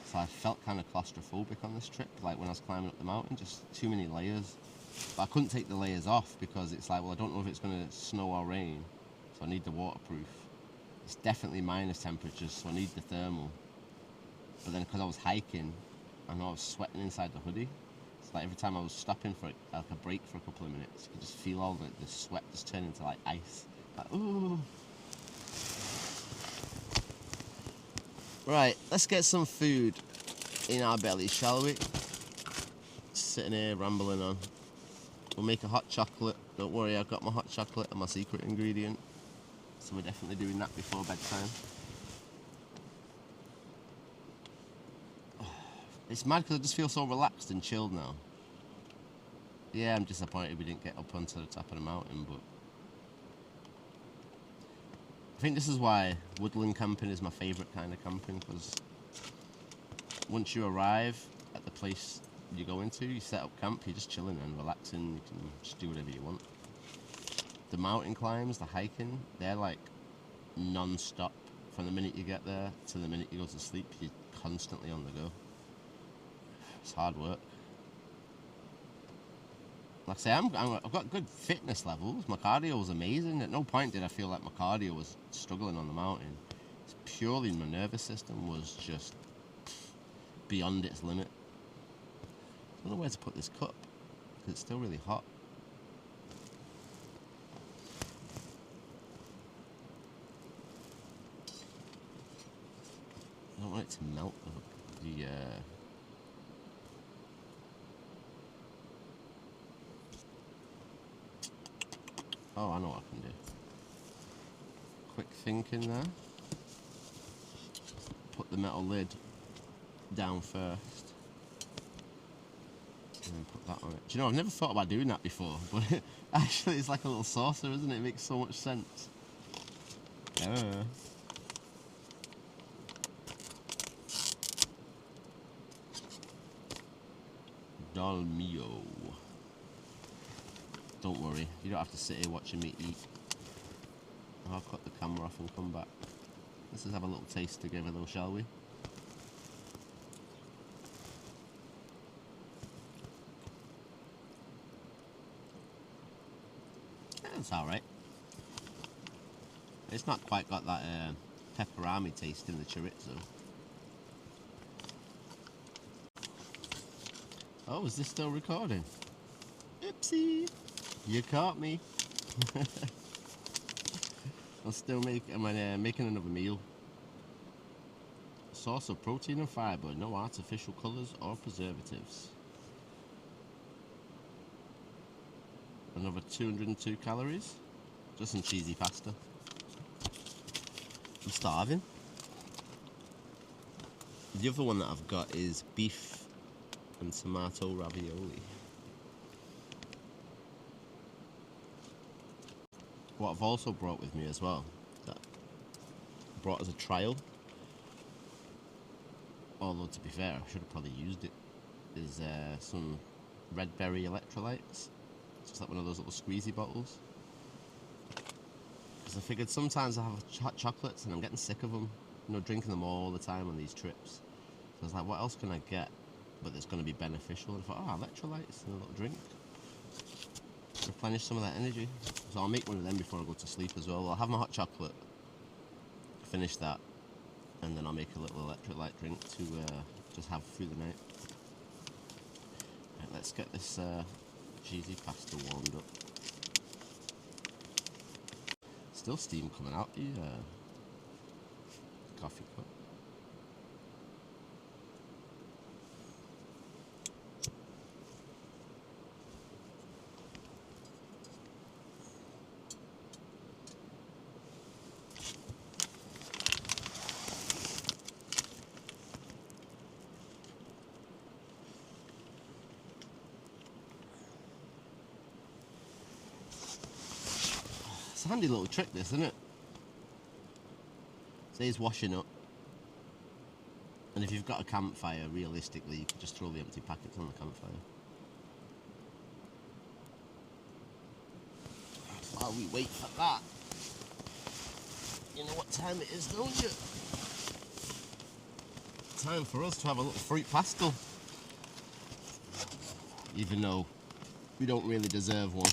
So I felt kind of claustrophobic on this trip, like when I was climbing up the mountain, just too many layers. But I couldn't take the layers off because it's like, well, I don't know if it's going to snow or rain, so I need the waterproof. It's definitely minus temperatures, so I need the thermal. But then because I was hiking, I know I was sweating inside the hoodie. It's like every time I was stopping for like a break for a couple of minutes, you could just feel all the sweat just turn into like ice. Like, ooh. Right, let's get some food in our bellies, shall we? Sitting here rambling on. We'll make a hot chocolate. Don't worry, I've got my hot chocolate and my secret ingredient. So we're definitely doing that before bedtime. It's mad because I just feel so relaxed and chilled now. Yeah, I'm disappointed we didn't get up onto the top of the mountain, but I think this is why woodland camping is my favourite kind of camping, because once you arrive at the place you go into, you set up camp, you're just chilling and relaxing, you can just do whatever you want. The mountain climbs, the hiking, they're like non-stop. From the minute you get there to the minute you go to sleep, you're constantly on the go. It's hard work. Like I say, I've got good fitness levels. My cardio was amazing. At no point did I feel like my cardio was struggling on the mountain. It's purely my nervous system was just beyond its limit. I don't know where to put this cup because it's still really hot. I don't want it to melt the Oh, I know what I can do. Quick thinking there. Put the metal lid down first. And then put that on it. Do you know, I've never thought about doing that before, but actually it's like a little saucer, isn't it? It makes so much sense. Dal mio. Don't worry, you don't have to sit here watching me eat. I'll cut the camera off and come back. Let's just have a little taste together though, shall we? That's alright. It's not quite got that pepperami taste in the chorizo. Oh, is this still recording? Oopsie! You caught me. I'm making another meal. Source of protein and fibre, no artificial colours or preservatives. Another 202 calories. Just some cheesy pasta. I'm starving. The other one that I've got is beef and tomato ravioli. What I've also brought with me as well, that I brought as a trial, although to be fair I should have probably used it, is some red berry electrolytes. Just like one of those little squeezy bottles. Because I figured sometimes I have hot chocolates and I'm getting sick of them. You know, drinking them all the time on these trips. So I was like, what else can I get but that's going to be beneficial? And I thought, oh, electrolytes and a little drink. Replenish some of that energy. So I'll make one of them before I go to sleep as well. I'll have my hot chocolate, finish that, and then I'll make a little electrolyte drink to just have through the night. Right, let's get this cheesy pasta warmed up. Still steam coming out the coffee cup. It's a handy little trick, this, isn't it? Says washing up, and if you've got a campfire, realistically, you could just throw the empty packets on the campfire. While we wait for that, you know what time it is, don't you? Time for us to have a little fruit pastel, even though we don't really deserve one.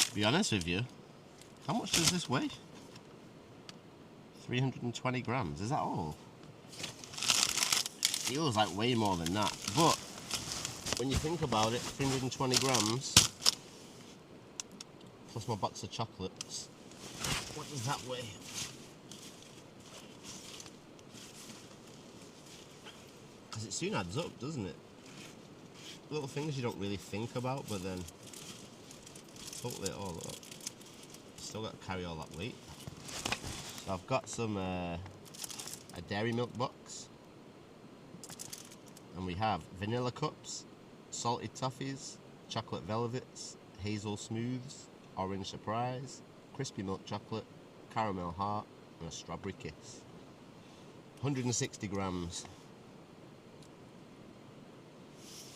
To be honest with you, how much does this weigh? 320 grams, is that all? Feels like way more than that, but when you think about it, 320 grams plus my box of chocolates, what does that weigh? Because it soon adds up, doesn't it? Little things you don't really think about, but then total it all up. Still got to carry all that weight. So I've got some a dairy milk box, and we have vanilla cups, salted toffees, chocolate velvets, hazel smooths, orange surprise, crispy milk chocolate, caramel heart, and a strawberry kiss. 160 grams.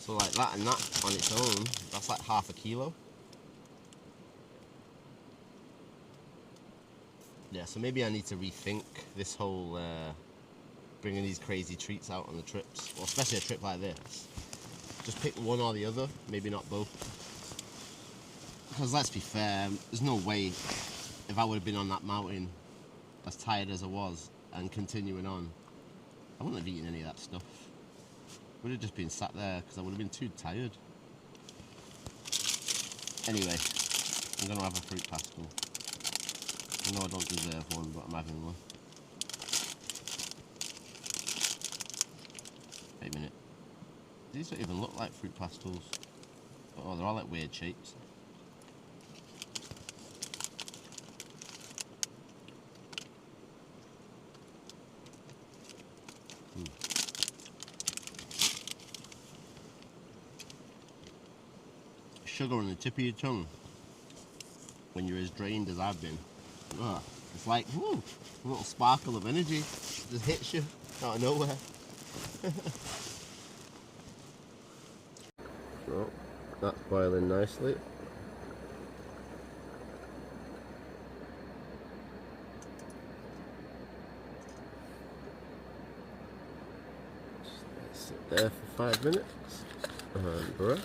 So like that and that on its own, that's like half a kilo. Yeah, so maybe I need to rethink this whole bringing these crazy treats out on the trips, or especially a trip like this. Just pick one or the other, maybe not both. Because let's be fair, there's no way if I would have been on that mountain as tired as I was and continuing on, I wouldn't have eaten any of that stuff. I would have just been sat there because I would have been too tired. Anyway, I'm going to have a fruit pastel. I know I don't deserve one, but I'm having one. Wait a minute. These don't even look like fruit pastels. Oh, they're all like weird shapes. Sugar on the tip of your tongue when you're as drained as I've been. Ugh, it's like, whoo, a little sparkle of energy just hits you out of nowhere. So, that's boiling nicely. Just sit there for 5 minutes and rest.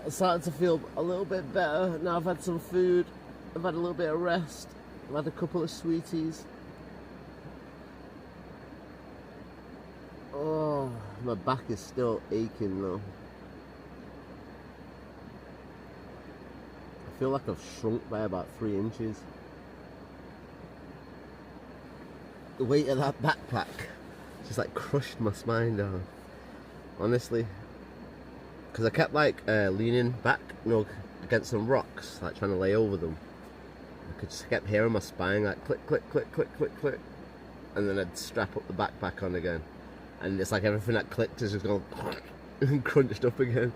I'm starting to feel a little bit better now. I've had some food, I've had a little bit of rest, I've had a couple of sweeties. Oh, my back is still aching though. I feel like I've shrunk by about 3 inches. The weight of that backpack just like crushed my spine down, honestly. Because I kept like leaning back, you know, against some rocks, like trying to lay over them. I could just kept hearing my spine like click, click, click, click, click, click, and then I'd strap up the backpack on again, and it's like everything that clicked is just going. and crunched up again.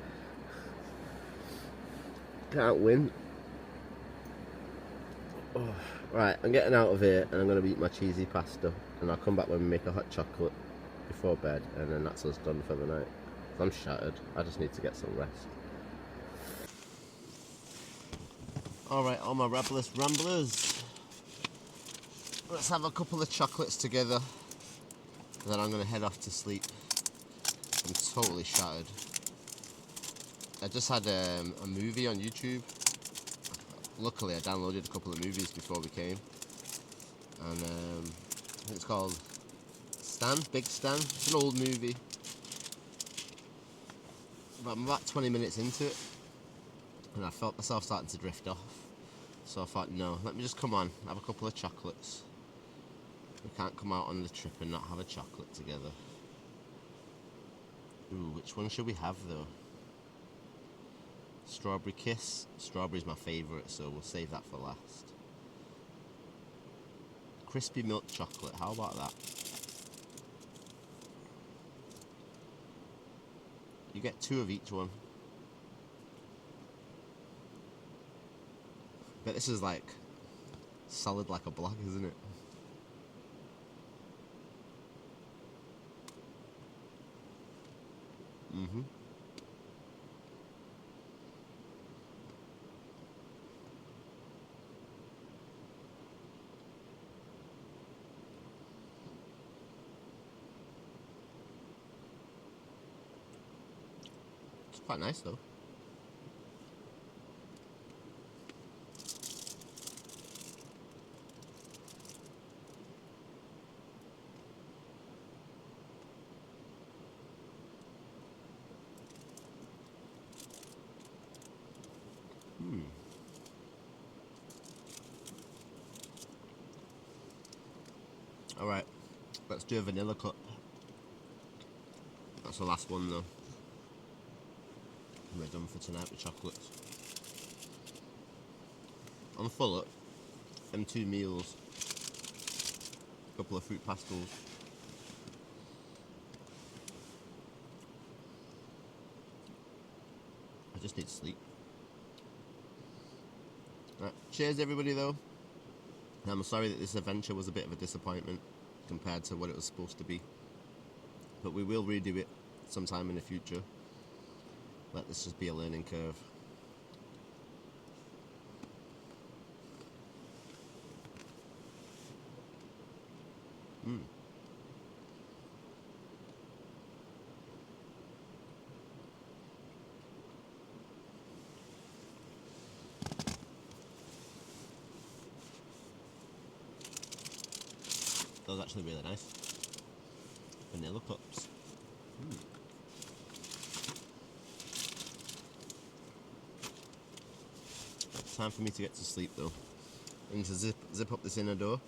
Can't win. Oh, right, I'm getting out of here and I'm going to eat my cheesy pasta, and I'll come back when we make a hot chocolate before bed, and then that's us done for the night. I'm shattered. I just need to get some rest. Alright, all my Rabless Ramblers. Let's have a couple of chocolates together, and then I'm going to head off to sleep. I'm totally shattered. I just had a movie on YouTube. Luckily I downloaded a couple of movies before we came, and I think it's called Stan, Big Stan. It's an old movie, but I'm about 20 minutes into it and I felt myself starting to drift off, so I thought, no, let me just come on, have a couple of chocolates. We can't come out on the trip and not have a chocolate together. Ooh, which one should we have though? Strawberry Kiss. Strawberry's my favourite, so we'll save that for last. Crispy milk chocolate, how about that? You get 2 of each one. Bet this is like solid like a block, isn't it? Mm-hmm. It's quite nice though. Alright, let's do a vanilla cup. That's the last one though. We're done for tonight with chocolates. I'm full up. Them 2 meals. A couple of fruit pastels. I just need sleep. Right, cheers everybody though. I'm sorry that this adventure was a bit of a disappointment compared to what it was supposed to be. But we will redo it sometime in the future. Let this just be a learning curve. Those are actually really nice. Vanilla cups. Time for me to get to sleep though. I need to zip up this inner door.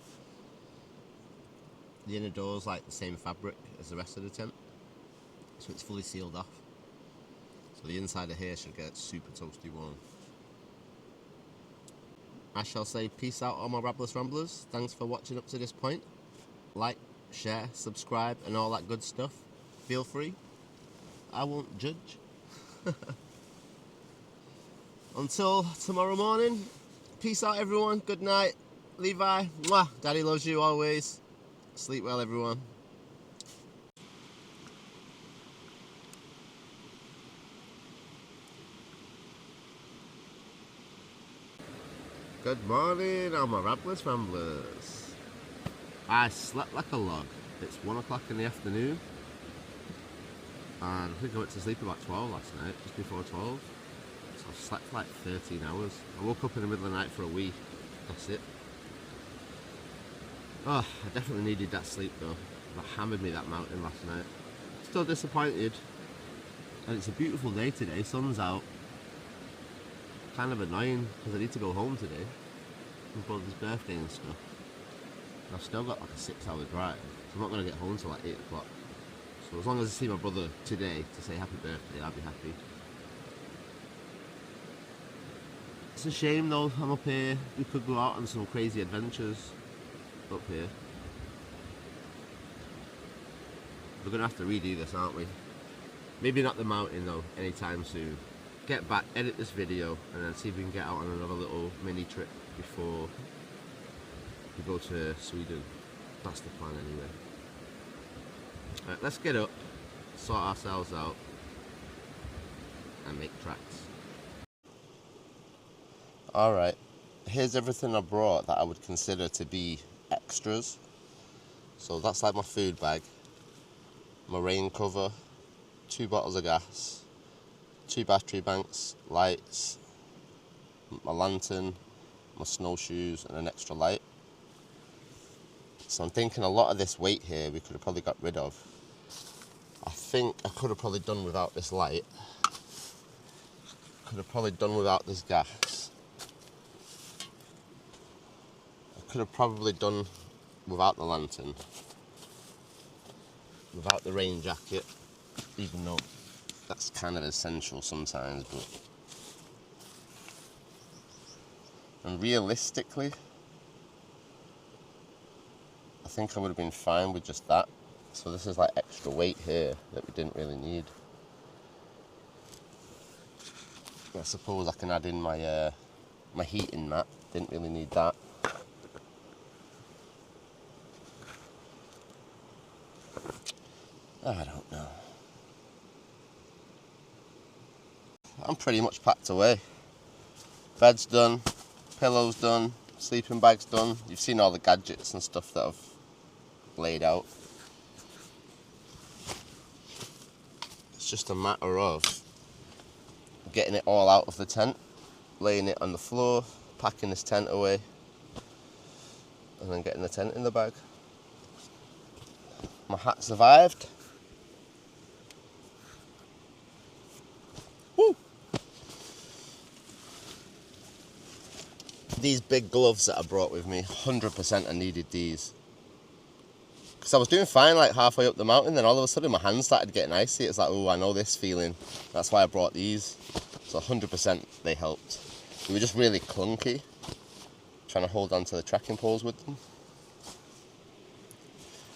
The inner door is like the same fabric as the rest of the tent, so it's fully sealed off. So the inside of here should get super toasty warm. I shall say peace out all my Rabless Ramblers. Thanks for watching up to this point. Like, share, subscribe and all that good stuff. Feel free. I won't judge. Until tomorrow morning, peace out everyone. Good night. Levi, mwah. Daddy loves you always. Sleep well everyone. Good morning, all my Rabless Ramblers. I slept like a log. It's 1 o'clock in the afternoon, and I think I went to sleep about 12 last night, just before 12. So I've slept for like 13 hours. I woke up in the middle of the night for a wee. That's it. Oh, I definitely needed that sleep though. That hammered me that mountain last night. Still disappointed. And it's a beautiful day today, sun's out. Kind of annoying because I need to go home today. My brother's birthday and stuff. I've still got like a 6-hour drive, so I'm not going to get home till like 8 o'clock. So as long as I see my brother today to say happy birthday, I'll be happy. It's a shame though, I'm up here. We could go out on some crazy adventures up here. We're going to have to redo this, aren't we? Maybe not the mountain though, anytime soon. Get back, edit this video, and then see if we can get out on another little mini trip before we go to Sweden. That's the plan anyway. Right, let's get up, sort ourselves out, and make tracks. Alright, here's everything I brought that I would consider to be extras. So that's like my food bag, my rain cover, 2 bottles of gas, 2 battery banks, lights, my lantern, my snowshoes, and an extra light. So I'm thinking a lot of this weight here we could have probably got rid of. I think I could have probably done without this light. Could have probably done without this gas. I could have probably done without the lantern. Without the rain jacket, even though that's kind of essential sometimes, but... And realistically, I think I would have been fine with just that. So this is like extra weight here that we didn't really need. I suppose I can add in my my heating mat. Didn't really need that. I don't know. I'm pretty much packed away. Bed's done, pillows done, sleeping bag's done. You've seen all the gadgets and stuff that I've laid out. It's just a matter of getting it all out of the tent, laying it on the floor, packing this tent away, and then getting the tent in the bag. My hat survived. Woo! These big gloves that I brought with me, 100% I needed these. Because I was doing fine like halfway up the mountain, then all of a sudden my hands started getting icy. It's like, oh, I know this feeling. That's why I brought these. So 100% they helped. They were just really clunky, trying to hold on to the trekking poles with them.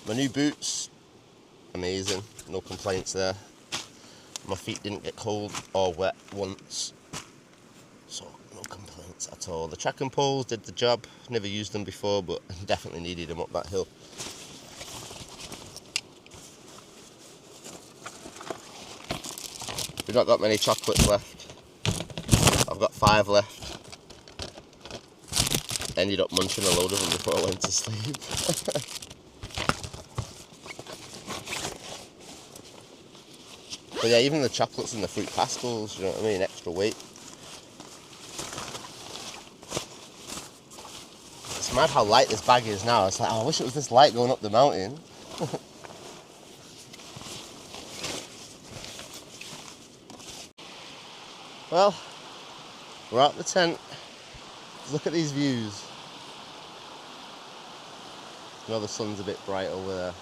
My new boots, amazing, no complaints there. My feet didn't get cold or wet once, so no complaints at all. The trekking poles did the job, never used them before, but definitely needed them up that hill. We've not got many chocolates left. I've got 5 left. Ended up munching a load of them before I went to sleep. But yeah, even the chocolates and the fruit pastilles, you know what I mean, extra weight. It's mad how light this bag is now. It's like, oh, I wish it was this light going up the mountain. Well, we're out the tent. Look at these views. You know the sun's a bit bright over there.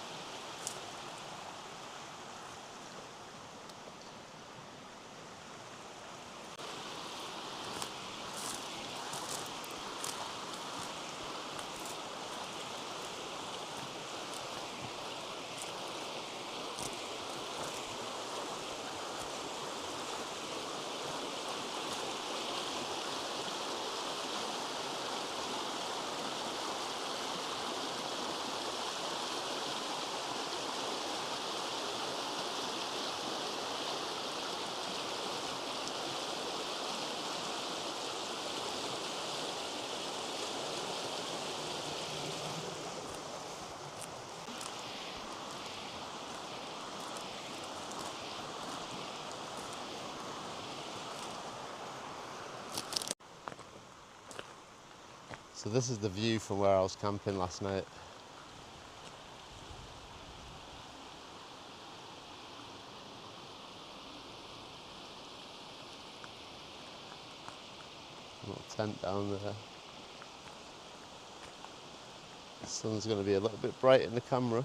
So this is the view from where I was camping last night. Little tent down there. The sun's going to be a little bit bright in the camera.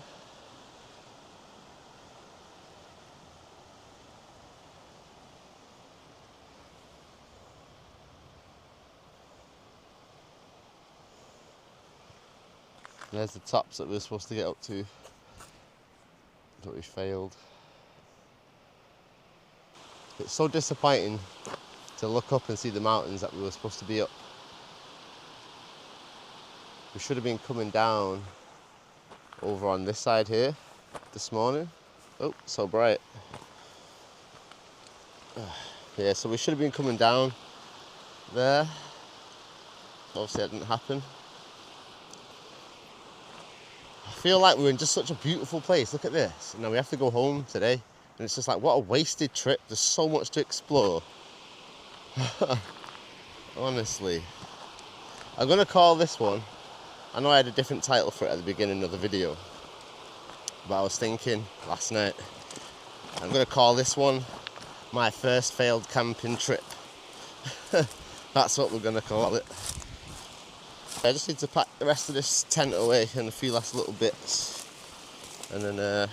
There's the tops that we were supposed to get up to, but we failed. It's so disappointing to look up and see the mountains that we were supposed to be up. We should have been coming down over on this side here this morning. Oh, so bright. Yeah, so we should have been coming down there. Obviously that didn't happen. I feel like we're in just such a beautiful place. Look at this. Now we have to go home today. And it's just like, what a wasted trip. There's so much to explore. Honestly. I'm going to call this one, I know I had a different title for it at the beginning of the video, but I was thinking last night, I'm going to call this one my first failed camping trip. That's what we're going to call it. I just need to pack the rest of this tent away and a few last little bits, and then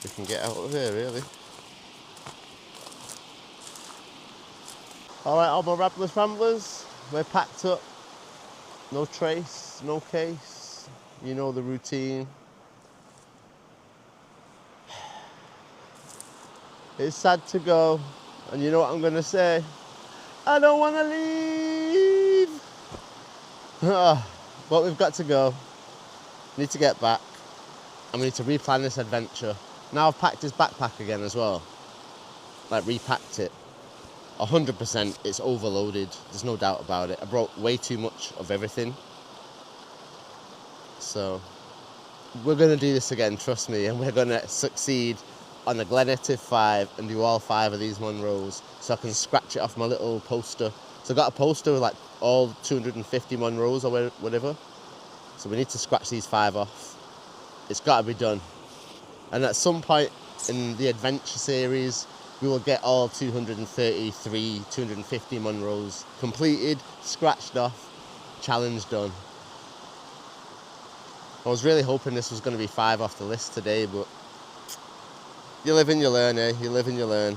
we can get out of here really. Alright, all my Rabless Ramblers, we're packed up. No trace, no case, you know the routine. It's sad to go, and you know what I'm going to say? I don't want to leave! But we've got to go. Need to get back, and we need to replan this adventure. Now I've packed his backpack again as well. Like, repacked it. 100% it's overloaded, there's no doubt about it. I brought way too much of everything. So, we're going to do this again, trust me, and we're going to succeed on the Glen Etive 5 and do all 5 of these Monroes so I can scratch it off my little poster. So I've got a poster with like all 250 Monroes or whatever. So we need to scratch these 5 off. It's got to be done. And at some point in the adventure series, we will get all 233, 250 Monroes completed, scratched off, challenge done. I was really hoping this was going to be 5 off the list today, but you live and you learn, eh? You live and you learn.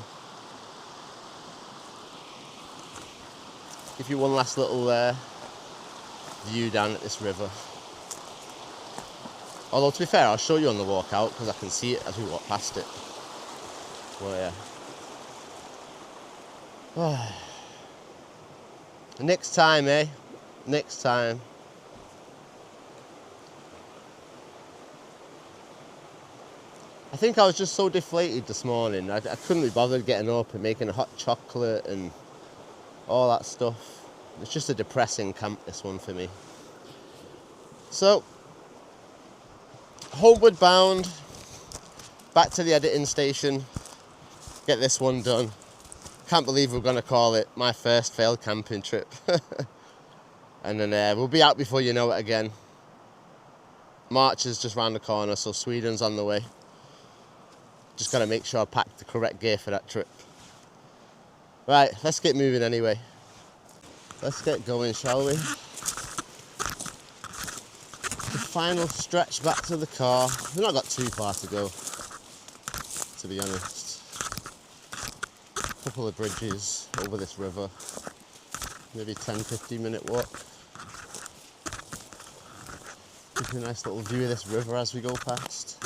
Give you one last little view down at this river. Although, to be fair, I'll show you on the walk out because I can see it as we walk past it. Well, yeah. Next time, eh? Next time. I think I was just so deflated this morning. I couldn't be bothered getting up and making a hot chocolate and all that stuff. It's just a depressing camp, this one for me. So, homeward bound, back to the editing station, get this one done. Can't believe we're going to call it my first failed camping trip. And then we'll be out before you know it again. March is just round the corner, so Sweden's on the way. Just got to make sure I pack the correct gear for that trip. Right, let's get moving anyway. Let's get going, shall we? The final stretch back to the car. We've not got too far to go, to be honest. Couple of bridges over this river, maybe 10-15 minute walk. Give you a nice little view of this river as we go past.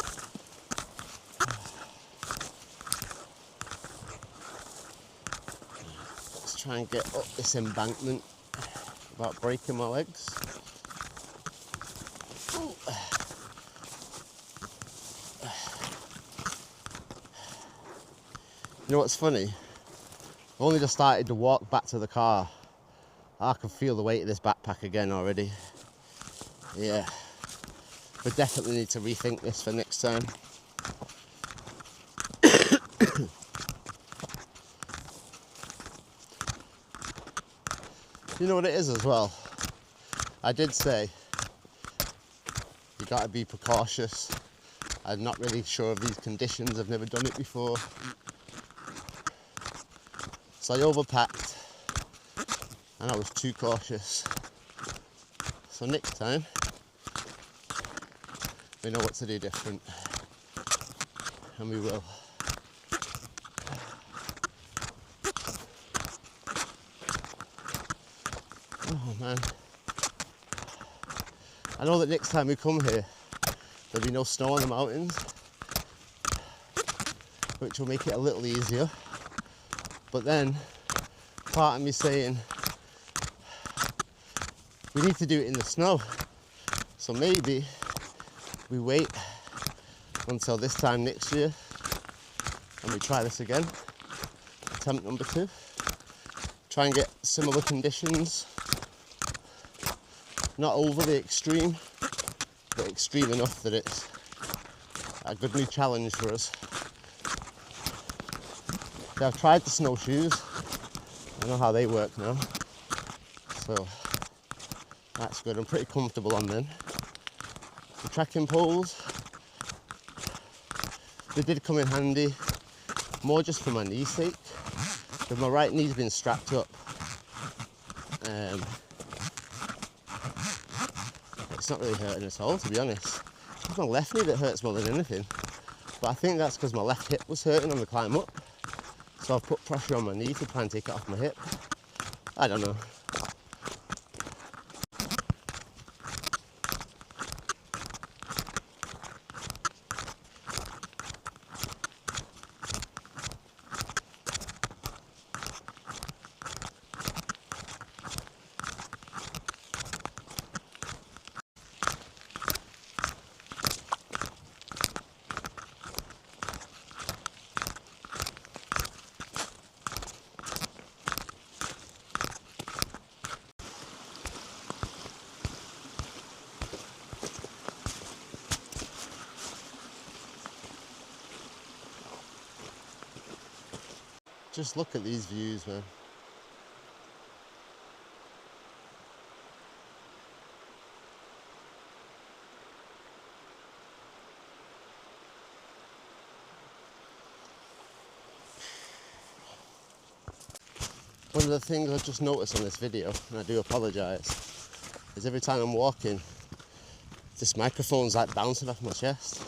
Let's try and get up this embankment without breaking my legs. You know what's funny? I've only just started to walk back to the car. I can feel the weight of this backpack again already. Yeah. We definitely need to rethink this for next time. You know what it is as well? I did say you gotta be precautious. I'm not really sure of these conditions, I've never done it before. So I overpacked and I was too cautious. So next time, we know what to do different. And we will. Oh man. I know that next time we come here, there'll be no snow on the mountains, which will make it a little easier. But then part of me saying we need to do it in the snow, so maybe we wait until this time next year and we try this again. Attempt number 2. Try and get similar conditions, not overly extreme, but extreme enough that it's a good new challenge for us. Yeah, I've tried the snowshoes. I know how they work now, so that's good. I'm pretty comfortable on them. The trekking poles, they did come in handy, more just for my knee's sake. But my right knee's been strapped up. It's not really hurting at all, to be honest. It's my left knee that hurts more than anything. But I think that's because my left hip was hurting on the climb up. So I've put pressure on my knee to try and take it off my hip. I don't know. Just look at these views, man. One of the things I've just noticed on this video, and I do apologise, is every time I'm walking, this microphone's like bouncing off my chest.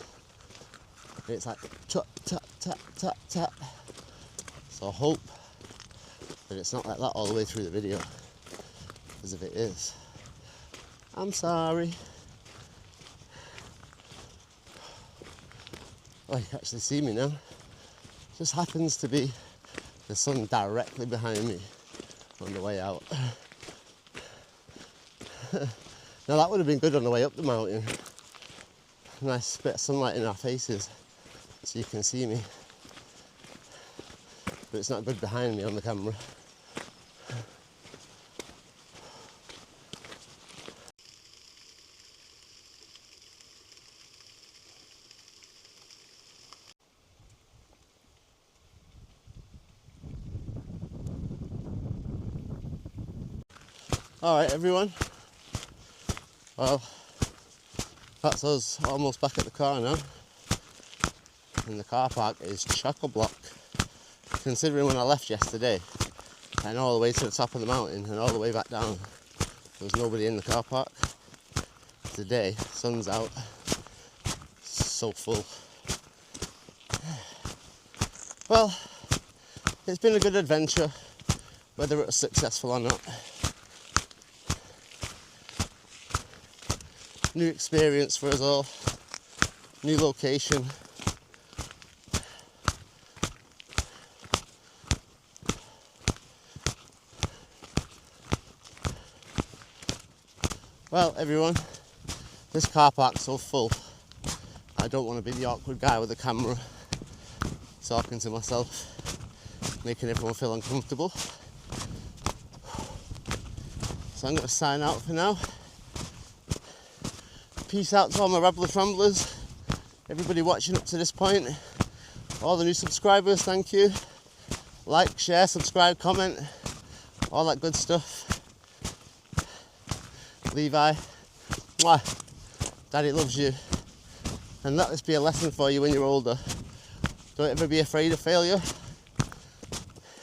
And it's like tap, tap, tap, tap, tap. So I hope that it's not like that all the way through the video, because if it is, I'm sorry. Oh, you can actually see me now. Just happens to be the sun directly behind me on the way out. Now that would have been good on the way up the mountain. Nice bit of sunlight in our faces so you can see me. But it's not good behind me on the camera. Alright everyone, well that's us almost back at the car now, and the car park is chock-a-block. Considering when I left yesterday, and all the way to the top of the mountain and all the way back down, there was nobody in the car park. Today, sun's out, so full. Well, it's been a good adventure, whether it was successful or not. New experience for us all, new location. Well everyone, this car park's so full, I don't want to be the awkward guy with a camera talking to myself, making everyone feel uncomfortable. So I'm going to sign out for now. Peace out to all my Rabless Ramblers, everybody watching up to this point, all the new subscribers, thank you. Like, share, subscribe, comment, all that good stuff. Levi, mwah, Daddy loves you, and let this be a lesson for you when you're older. Don't ever be afraid of failure,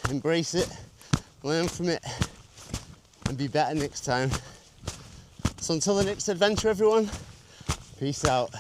embrace it, learn from it, and be better next time. So until the next adventure everyone, peace out.